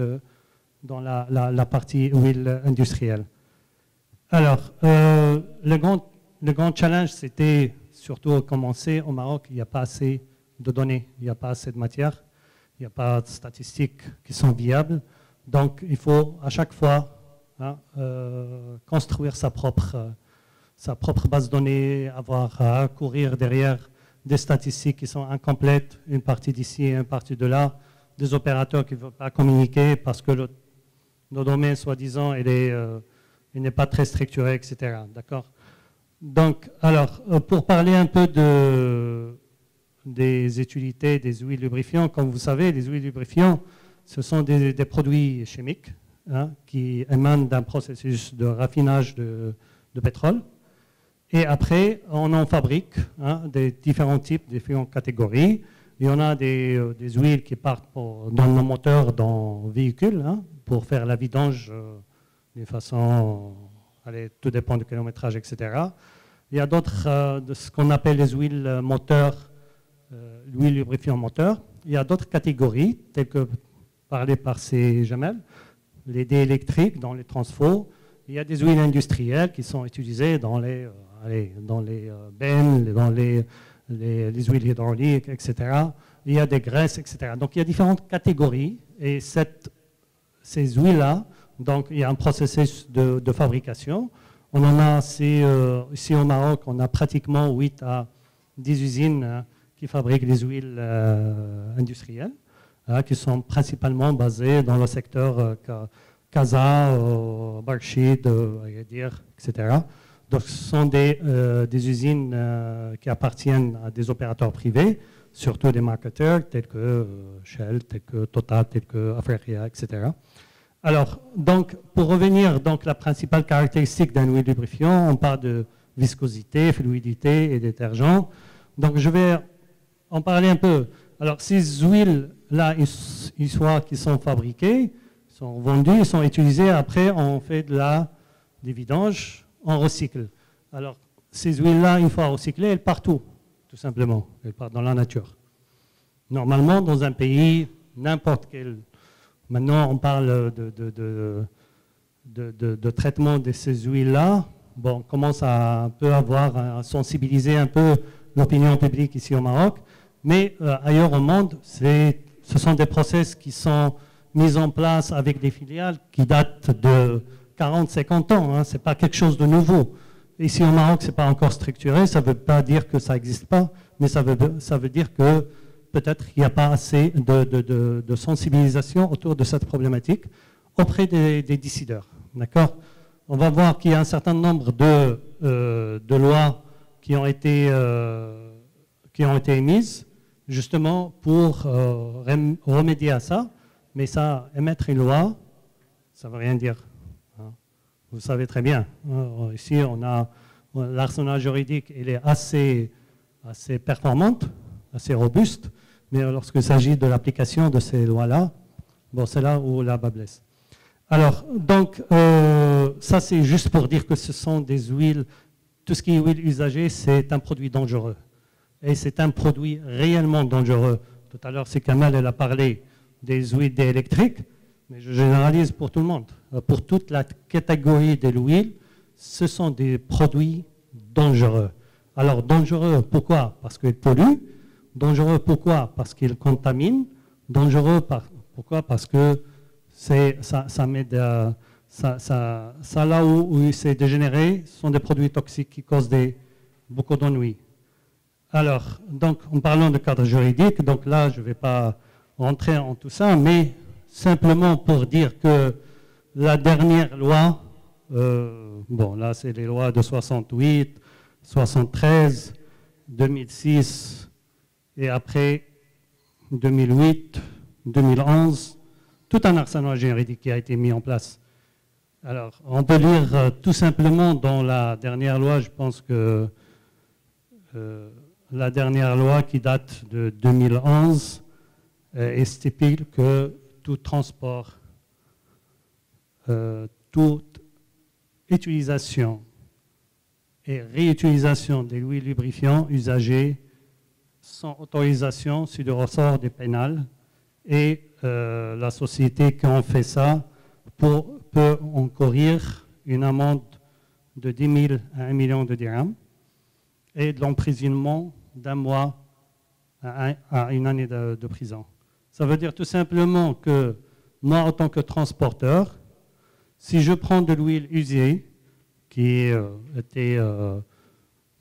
S5: la partie huile industrielle. Alors, le grand challenge, c'était surtout commencer au Maroc, il n'y a pas assez de données, il n'y a pas assez de matière, il n'y a pas de statistiques qui sont viables. Donc, il faut à chaque fois construire sa propre base de données, avoir à courir derrière des statistiques qui sont incomplètes, une partie d'ici et une partie de là, des opérateurs qui ne veulent pas communiquer parce que nos domaines, soi-disant, il n'est pas très structuré, etc. D'accord? Donc, alors, pour parler un peu des utilités des huiles lubrifiantes, comme vous savez, les huiles lubrifiantes, ce sont des produits chimiques qui émanent d'un processus de raffinage de pétrole. Et après, on en fabrique des différents types, différentes catégories. Il y en a des huiles qui partent dans nos moteurs, dans véhicules, pour faire la vidange d'une façon, tout dépend du kilométrage, etc. Il y a d'autres, de ce qu'on appelle les huiles moteurs, l'huile lubrifiant moteur. Il y a d'autres catégories, telles que parlées par ces gemelles, les dés électriques dans les transfos. Il y a des huiles industrielles qui sont utilisées dans les bennes, dans les huiles hydrauliques, etc. Il y a des graisses, etc. Donc il y a différentes catégories et ces huiles-là, donc il y a un processus de fabrication. On en a ici au Maroc, on a pratiquement 8 à 10 usines qui fabriquent des huiles industrielles, qui sont principalement basées dans le secteur Casa, Barchid, Agadir, etc. Donc ce sont des usines qui appartiennent à des opérateurs privés, surtout des marketeurs tels que Shell, tels que Total, tels que Africa, etc. Alors, donc, pour revenir, donc, la principale caractéristique d'un huile lubrifiant, on parle de viscosité, fluidité et détergent. Donc, je vais en parler un peu. Alors, ces huiles-là, qui sont fabriquées, sont vendues, sont utilisées. Après, on fait des vidanges, on recycle. Alors, ces huiles-là, une fois recyclées, elles partent où, tout simplement? Elles partent dans la nature. Normalement, dans un pays, n'importe quel... Maintenant, on parle de traitement de ces huiles-là. Bon, on commence à sensibiliser un peu l'opinion publique ici au Maroc. Mais ailleurs au monde, ce sont des process qui sont mis en place avec des filiales qui datent de 40-50 ans. Ce n'est pas quelque chose de nouveau. Ici au Maroc, ce n'est pas encore structuré. Ça ne veut pas dire que ça n'existe pas, mais ça veut dire que peut-être qu'il n'y a pas assez de sensibilisation autour de cette problématique auprès des décideurs. D'accord? On va voir qu'il y a un certain nombre de lois qui ont été émises justement pour remédier à ça. Mais ça, émettre une loi, ça ne veut rien dire. Vous savez très bien. Ici, on a l'arsenal juridique, il est assez performante, assez robuste. Mais lorsqu'il s'agit de l'application de ces lois-là, bon, c'est là où la bas blesse. Alors, donc, ça c'est juste pour dire que ce sont des huiles, tout ce qui est huile usagée, c'est un produit dangereux. Et c'est un produit réellement dangereux. Tout à l'heure, c'est Kamal, elle a parlé des huiles électriques, mais je généralise pour tout le monde. Pour toute la catégorie de l'huile, ce sont des produits dangereux. Alors, dangereux, pourquoi? Parce qu'ils polluent. Dangereux, pourquoi? Parce qu'ils contaminent. Dangereux, pourquoi? Parce que ça là où c'est dégénéré, ce sont des produits toxiques qui causent beaucoup d'ennuis. Alors, donc, en parlant de cadre juridique, donc là, je ne vais pas rentrer en tout ça, mais simplement pour dire que la dernière loi, bon, là, c'est les lois de 68, 73, 2006, et après 2008, 2011, tout un arsenal juridique qui a été mis en place. Alors, on peut lire tout simplement dans la dernière loi, je pense que la dernière loi qui date de 2011 stipule que tout transport, toute utilisation et réutilisation des huiles lubrifiants usagées sans autorisation sur le ressort des pénales et la société qui en fait ça peut encourir une amende de 10 000 à 1 million de dirhams et de l'emprisonnement d'1 mois à 1 année de prison. Ça veut dire tout simplement que moi, en tant que transporteur, si je prends de l'huile usée qui a été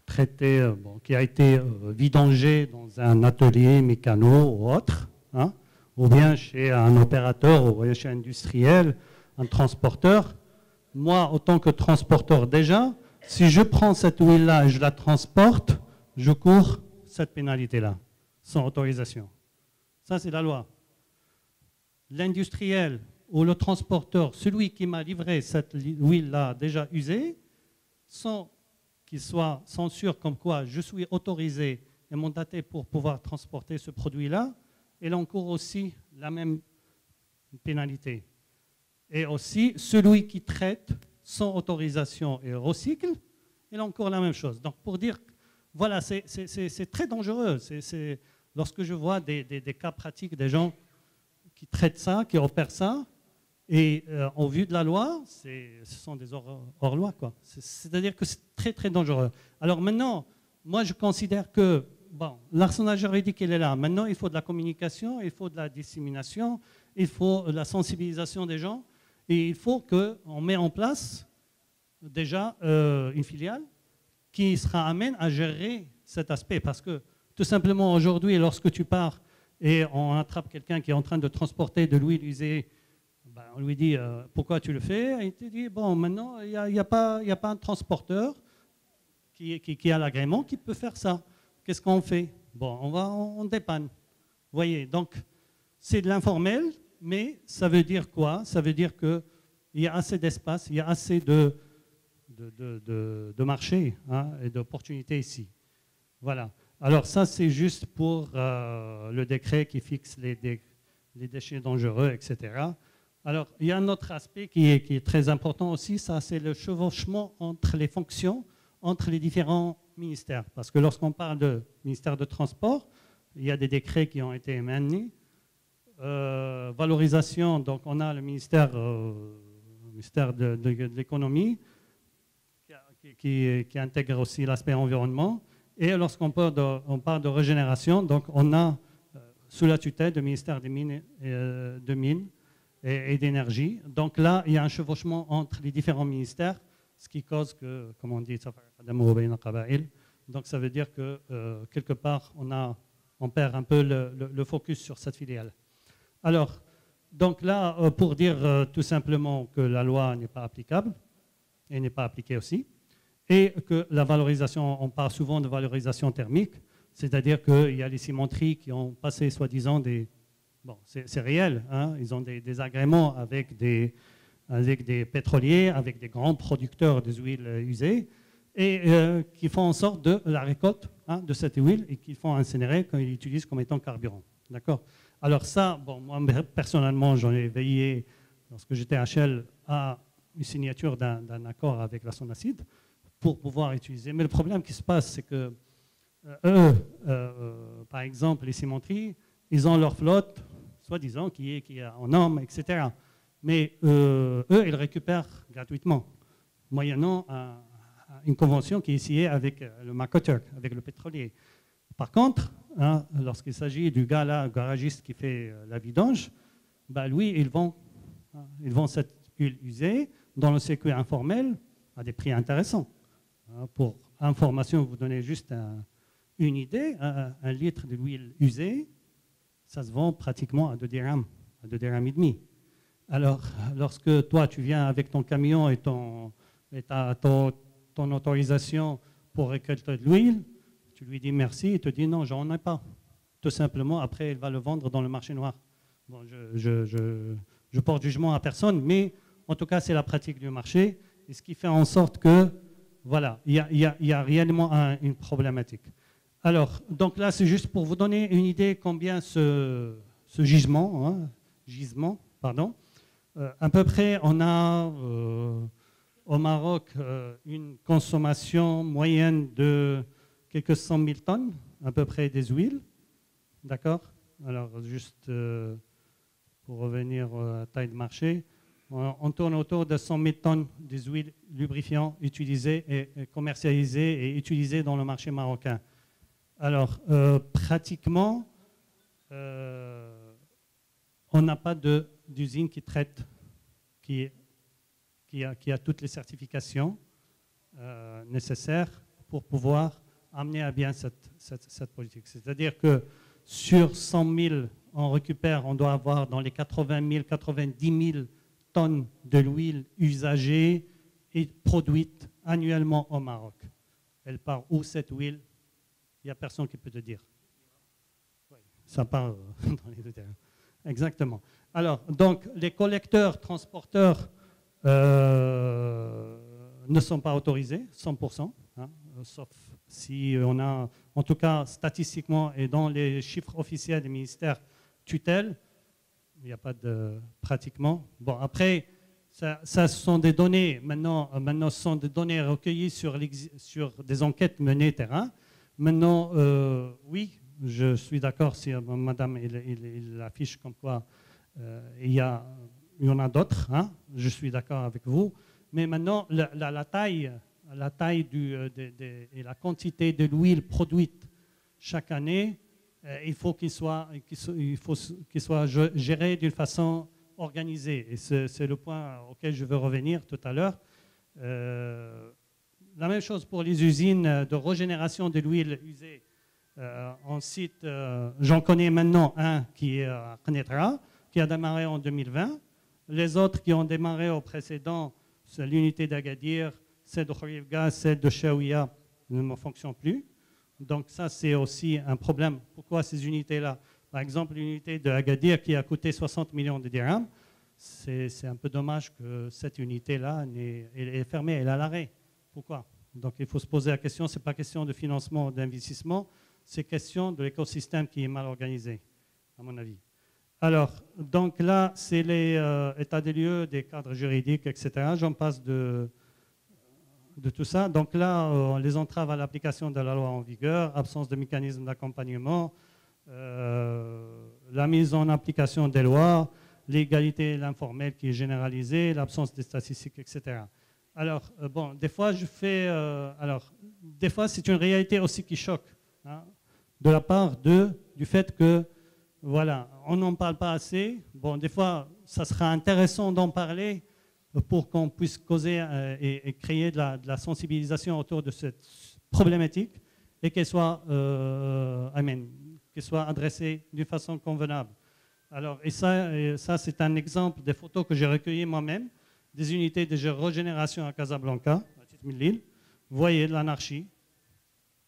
S5: traitée, qui a été vidangée dans un atelier mécano ou autre, ou bien chez un opérateur ou chez un industriel, un transporteur, moi, en tant que transporteur déjà, si je prends cette huile-là et je la transporte, je cours cette pénalité-là, sans autorisation. Ça, c'est la loi. L'industriel ou le transporteur, celui qui m'a livré cette huile-là déjà usée, sans qu'il soit sûr comme quoi je suis autorisé et mandaté pour pouvoir transporter ce produit-là, il encourt aussi la même pénalité. Et aussi, celui qui traite sans autorisation et recycle, il encourt la même chose. Donc, pour dire, voilà, c'est très dangereux. Lorsque je vois des cas pratiques des gens qui traitent ça, qui opèrent ça, et au vu de la loi, ce sont des hors-loi, quoi. C'est-à-dire que c'est très, très dangereux. Alors maintenant, moi, je considère que bon, l'arsenal juridique, il est là. Maintenant, il faut de la communication, il faut de la dissémination, il faut de la sensibilisation des gens, et il faut qu'on mette en place déjà une filiale qui sera amène à gérer cet aspect. Parce que tout simplement, aujourd'hui, lorsque tu pars et on attrape quelqu'un qui est en train de transporter de l'huile usée, ben, on lui dit pourquoi tu le fais, et il te dit bon, maintenant, il n'y a pas un transporteur qui a l'agrément qui peut faire ça. Qu'est-ce qu'on fait? Bon, on dépanne. Vous voyez, donc c'est de l'informel, mais ça veut dire quoi? Ça veut dire qu'il y a assez d'espace, il y a assez de marché, hein, et d'opportunités ici. Voilà. Alors ça, c'est juste pour le décret qui fixe les déchets dangereux, etc. Alors, il y a un autre aspect qui est très important aussi, ça c'est le chevauchement entre les fonctions, entre les différents ministères. Parce que lorsqu'on parle de ministère de Transport, il y a des décrets qui ont été émanés. Valorisation, donc on a le ministère de l'économie qui intègre aussi l'aspect environnement. Et lorsqu'on parle de régénération, donc on a sous la tutelle du ministère des Mines et d'énergie. Donc là, il y a un chevauchement entre les différents ministères, ce qui cause que, comme on dit, donc ça veut dire que quelque part, on perd un peu le focus sur cette filiale. Alors, donc là, pour dire tout simplement que la loi n'est pas applicable, et n'est pas appliquée aussi, et que la valorisation, on parle souvent de valorisation thermique, c'est-à-dire qu'il y a les cimenteries qui ont passé soi-disant des... Bon, c'est réel, hein, ils ont des agréments avec des pétroliers, avec des grands producteurs des huiles usées, et qui font en sorte de la récolte, hein, de cette huile et qu'ils font incinérer quand ils l'utilisent comme étant carburant. D'accord? Alors ça, bon, moi personnellement, j'en ai veillé, lorsque j'étais à Shell, à une signature d'un accord avec la Sonacide pour pouvoir utiliser. Mais le problème qui se passe, c'est que eux, par exemple, les cimenteries, ils ont leur flotte, soi-disant, qui est en normes, etc. Mais eux, ils récupèrent gratuitement, moyennant une convention qui est signée avec le marketeur, avec le pétrolier. Par contre, hein, lorsqu'il s'agit du gars là, garagiste qui fait la vidange, bah, lui, ils vend cette huile usée dans le circuit informel à des prix intéressants. Pour information, vous donnez juste une idée, un litre de l'huile usée, ça se vend pratiquement à 2 dirhams, à 2 dirhams et demi. Alors, lorsque toi, tu viens avec ton camion et ton autorisation pour récolter de l'huile, tu lui dis merci, il te dit non, j'en ai pas. Tout simplement, après, il va le vendre dans le marché noir. Bon, je porte jugement à personne, mais en tout cas, c'est la pratique du marché, et ce qui fait en sorte que, voilà, il y a réellement une problématique. Alors, donc là, c'est juste pour vous donner une idée combien ce gisement, à peu près, on a au Maroc une consommation moyenne de quelques 100 000 tonnes, à peu près, des huiles. D'accord? Alors, juste pour revenir à la taille de marché, on tourne autour de 100 000 tonnes des huiles lubrifiants utilisées et commercialisées et utilisées dans le marché marocain. Alors, pratiquement, on n'a pas d'usine qui traite, qui a toutes les certifications nécessaires pour pouvoir amener à bien cette politique. C'est-à-dire que sur 100 000, on doit avoir dans les 80 000, 90 000 tonnes de l'huile usagée et produite annuellement au Maroc. Elle part où cette huile? Il n'y a personne qui peut te dire. Ça part dans les deux terrains. Exactement. Alors, donc, les collecteurs, transporteurs ne sont pas autorisés, 100%, hein, sauf si on a, en tout cas statistiquement et dans les chiffres officiels des ministères tutelle, il n'y a pas de pratiquement. Bon, après, ça sont des données, maintenant ce sont des données recueillies sur des enquêtes menées terrain. Maintenant, oui, je suis d'accord si madame il affiche comme quoi il y en a d'autres, hein, je suis d'accord avec vous, mais maintenant la taille et la quantité de l'huile produite chaque année, il faut qu'il soit géré d'une façon organisée. Et c'est le point auquel je veux revenir tout à l'heure. La même chose pour les usines de régénération de l'huile usée. On cite, j'en connais maintenant un qui est à Knetra, qui a démarré en 2020. Les autres qui ont démarré au précédent, c'est l'unité d'Agadir, celle de Khorivga, celle de Chaouia, ne fonctionnent plus. Donc ça, c'est aussi un problème. Pourquoi ces unités-là? Par exemple, l'unité de Agadir qui a coûté 60 millions de dirhams, c'est un peu dommage que cette unité-là est fermée, elle est à l'arrêt. Pourquoi? Donc il faut se poser la question, ce n'est pas question de financement ou d'investissement, c'est question de l'écosystème qui est mal organisé, à mon avis. Alors, donc là, c'est les états des lieux, des cadres juridiques, etc. J'en passe de tout ça. Donc là, les entraves à l'application de la loi en vigueur, absence de mécanisme d'accompagnement, la mise en application des lois, l'égalité et l'informel qui est généralisée, l'absence des statistiques, etc. Alors, bon, des fois, des fois, c'est une réalité aussi qui choque, hein, de la part du fait que, voilà, on n'en parle pas assez. Bon, des fois, ça sera intéressant d'en parler pour qu'on puisse causer et créer de la sensibilisation autour de cette problématique et qu'elle soit adressée d'une façon convenable. Alors, et ça c'est un exemple des photos que j'ai recueillies moi-même, des unités de régénération à Casablanca, à Tizmil. Vous voyez l'anarchie.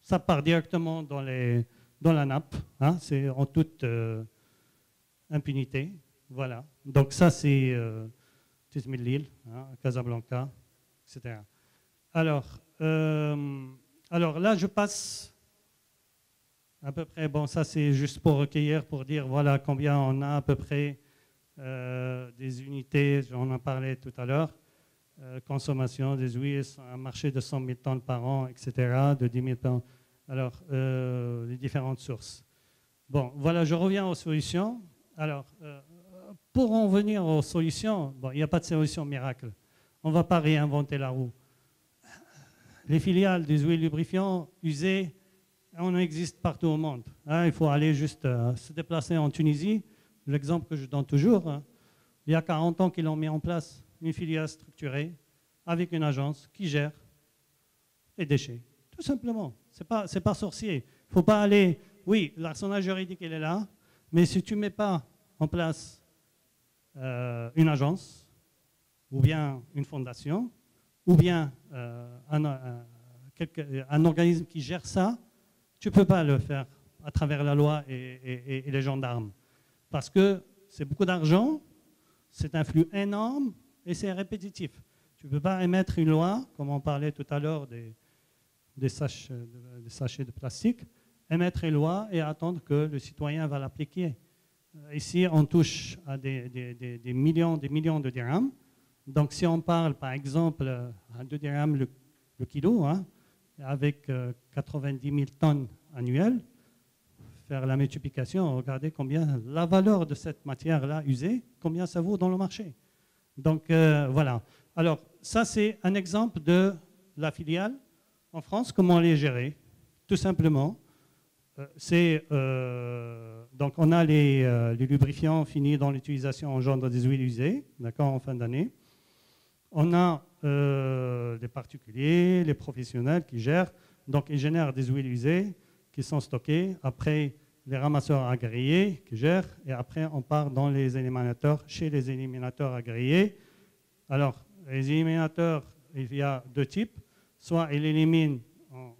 S5: Ça part directement dans la nappe, hein, c'est en toute impunité. Voilà. Donc ça, c'est Tizmil, hein, Casablanca, etc. Alors là, je passe à peu près, bon, ça c'est juste pour recueillir, pour dire voilà combien on a à peu près des unités, on en parlait tout à l'heure, consommation des huiles, un marché de 100 000 tonnes par an, etc., de 10 000 tonnes. Alors, les différentes sources. Bon, voilà, je reviens aux solutions. Alors, pour en venir aux solutions, bon, il n'y a pas de solution miracle. On ne va pas réinventer la roue. Les filiales des huiles lubrifiants usées, on existe partout au monde. Hein, il faut aller juste se déplacer en Tunisie. L'exemple que je donne toujours, hein, il y a 40 ans qu'ils l'ont mis en place, une filiale structurée avec une agence qui gère les déchets. Tout simplement. C'est pas sorcier. Il ne faut pas aller... Oui, l'arsenal juridique, il est là, mais si tu ne mets pas en place une agence, ou bien une fondation, ou bien un organisme qui gère ça, tu ne peux pas le faire à travers la loi et les gendarmes. Parce que c'est beaucoup d'argent, c'est un flux énorme et c'est répétitif. Tu ne peux pas émettre une loi, comme on parlait tout à l'heure des sachets de plastique, émettre une loi et attendre que le citoyen va l'appliquer. Ici, on touche à des millions de dirhams. Donc, si on parle, par exemple, à 2 dirhams le kilo, hein, avec 90 000 tonnes annuelles, faire la multiplication, regardez combien la valeur de cette matière-là usée, combien ça vaut dans le marché. Donc, voilà. Alors, ça, c'est un exemple de la filiale en France, comment elle est gérée, tout simplement. Donc, on a les lubrifiants finis dans l'utilisation engendre des huiles usées, d'accord, en fin d'année. On a les particuliers, les professionnels qui gèrent. Donc, ils génèrent des huiles usées qui sont stockées. Après, les ramasseurs agréés qui gèrent. Et après, on part dans les éliminateurs, chez les éliminateurs agréés. Alors, les éliminateurs, il y a deux types. Soit ils éliminent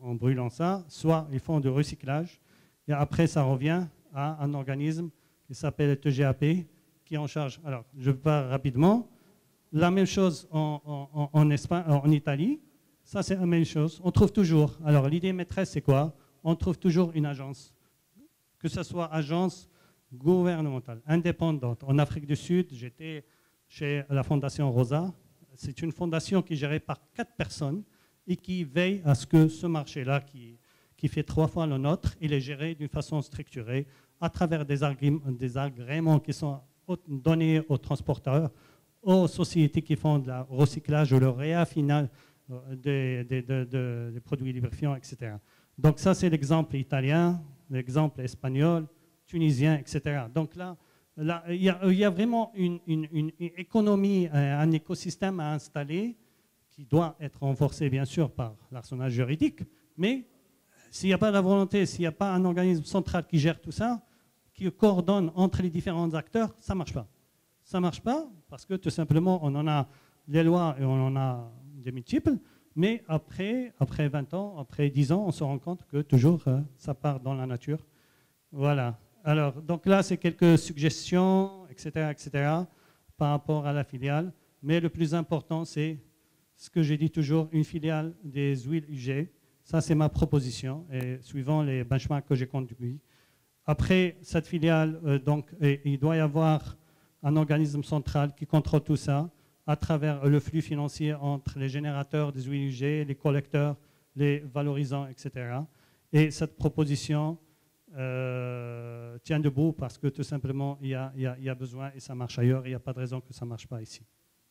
S5: en brûlant ça, soit ils font du recyclage. Et après, ça revient à un organisme qui s'appelle le TGAP, qui est en charge. Alors, je pars rapidement. La même chose en Espagne, en Italie. Ça, c'est la même chose. On trouve toujours. Alors, l'idée maîtresse, c'est quoi? On trouve toujours une agence. Que ce soit agence gouvernementale, indépendante. En Afrique du Sud, j'étais chez la Fondation Rosa. C'est une fondation qui est gérée par 4 personnes et qui veille à ce que ce marché-là, qui fait 3 fois le nôtre, il est géré d'une façon structurée à travers des agréments qui sont donnés aux transporteurs, aux sociétés qui font de la recyclage ou le réaffinage des produits lubrifiants, etc. Donc ça, c'est l'exemple italien, l'exemple espagnol, tunisien, etc. Donc là, il y a vraiment une économie, un écosystème à installer qui doit être renforcé, bien sûr, par l'arsenal juridique, mais s'il n'y a pas la volonté, s'il n'y a pas un organisme central qui gère tout ça, qui coordonne entre les différents acteurs, ça ne marche pas. Ça ne marche pas parce que tout simplement, on en a les lois et on en a des multiples, mais après 20 ans, après 10 ans, on se rend compte que toujours ça part dans la nature. Voilà. Alors, donc là, c'est quelques suggestions, etc., par rapport à la filiale. Mais le plus important, c'est ce que j'ai dit toujours, une filiale des huiles UG. Ça, c'est ma proposition, et suivant les benchmarks que j'ai conduits. Après cette filiale, il doit y avoir un organisme central qui contrôle tout ça à travers le flux financier entre les générateurs des huiles UG, les collecteurs, les valorisants, etc. Et cette proposition tient debout parce que tout simplement, il y a besoin et ça marche ailleurs. Il n'y a pas de raison que ça ne marche pas ici.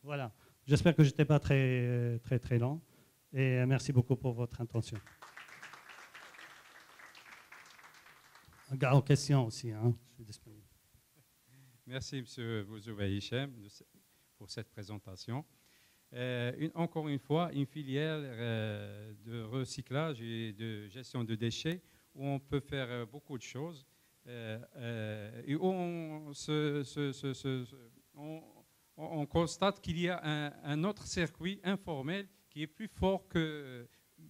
S5: Voilà. J'espère que je n'étais pas très lent. Et merci beaucoup pour votre attention. En question aussi, hein, je suis disponible.
S1: Merci, M. Bouzouba Hichem, pour cette présentation. Encore une fois, une filière de recyclage et de gestion de déchets où on peut faire beaucoup de choses et où on constate qu'il y a un autre circuit informel qui est plus fort que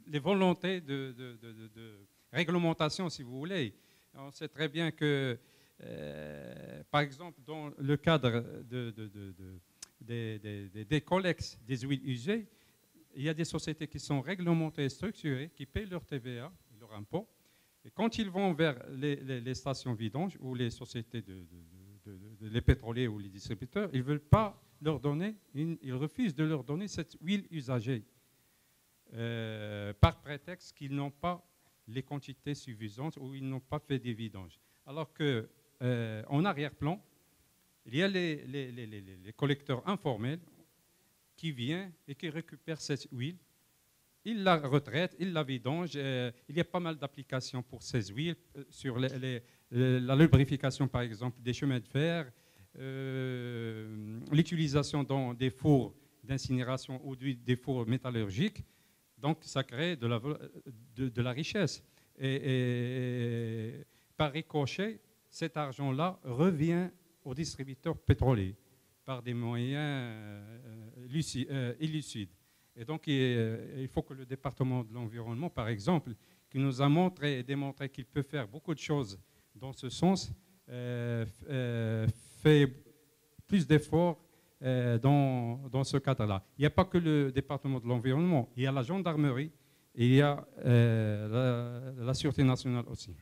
S1: les volontés de réglementation, si vous voulez. On sait très bien que, par exemple, dans le cadre des collectes des huiles usées, il y a des sociétés qui sont réglementées et structurées, qui payent leur TVA, leur impôt. Et quand ils vont vers les stations vidanges ou les sociétés, les pétroliers ou les distributeurs, ils ne veulent pas leur donner, ils refusent de leur donner cette huile usagée par prétexte qu'ils n'ont pas les quantités suffisantes ou ils n'ont pas fait des vidanges. Alors qu'en arrière-plan, il y a les collecteurs informels qui viennent et qui récupèrent cette huile. Ils la retraitent, ils la vidangent. Il y a pas mal d'applications pour ces huiles sur la lubrification, par exemple, des chemins de fer, l'utilisation dans des fours d'incinération ou des fours métallurgiques. Donc, ça crée de la richesse. Et par ricochet, cet argent-là revient aux distributeurs pétroliers par des moyens illicites. Et donc, il faut que le département de l'environnement, par exemple, qui nous a montré et démontré qu'il peut faire beaucoup de choses dans ce sens, fait plus d'efforts dans ce cadre-là. Il n'y a pas que le département de l'environnement, il y a la gendarmerie et il y a la Sûreté nationale aussi.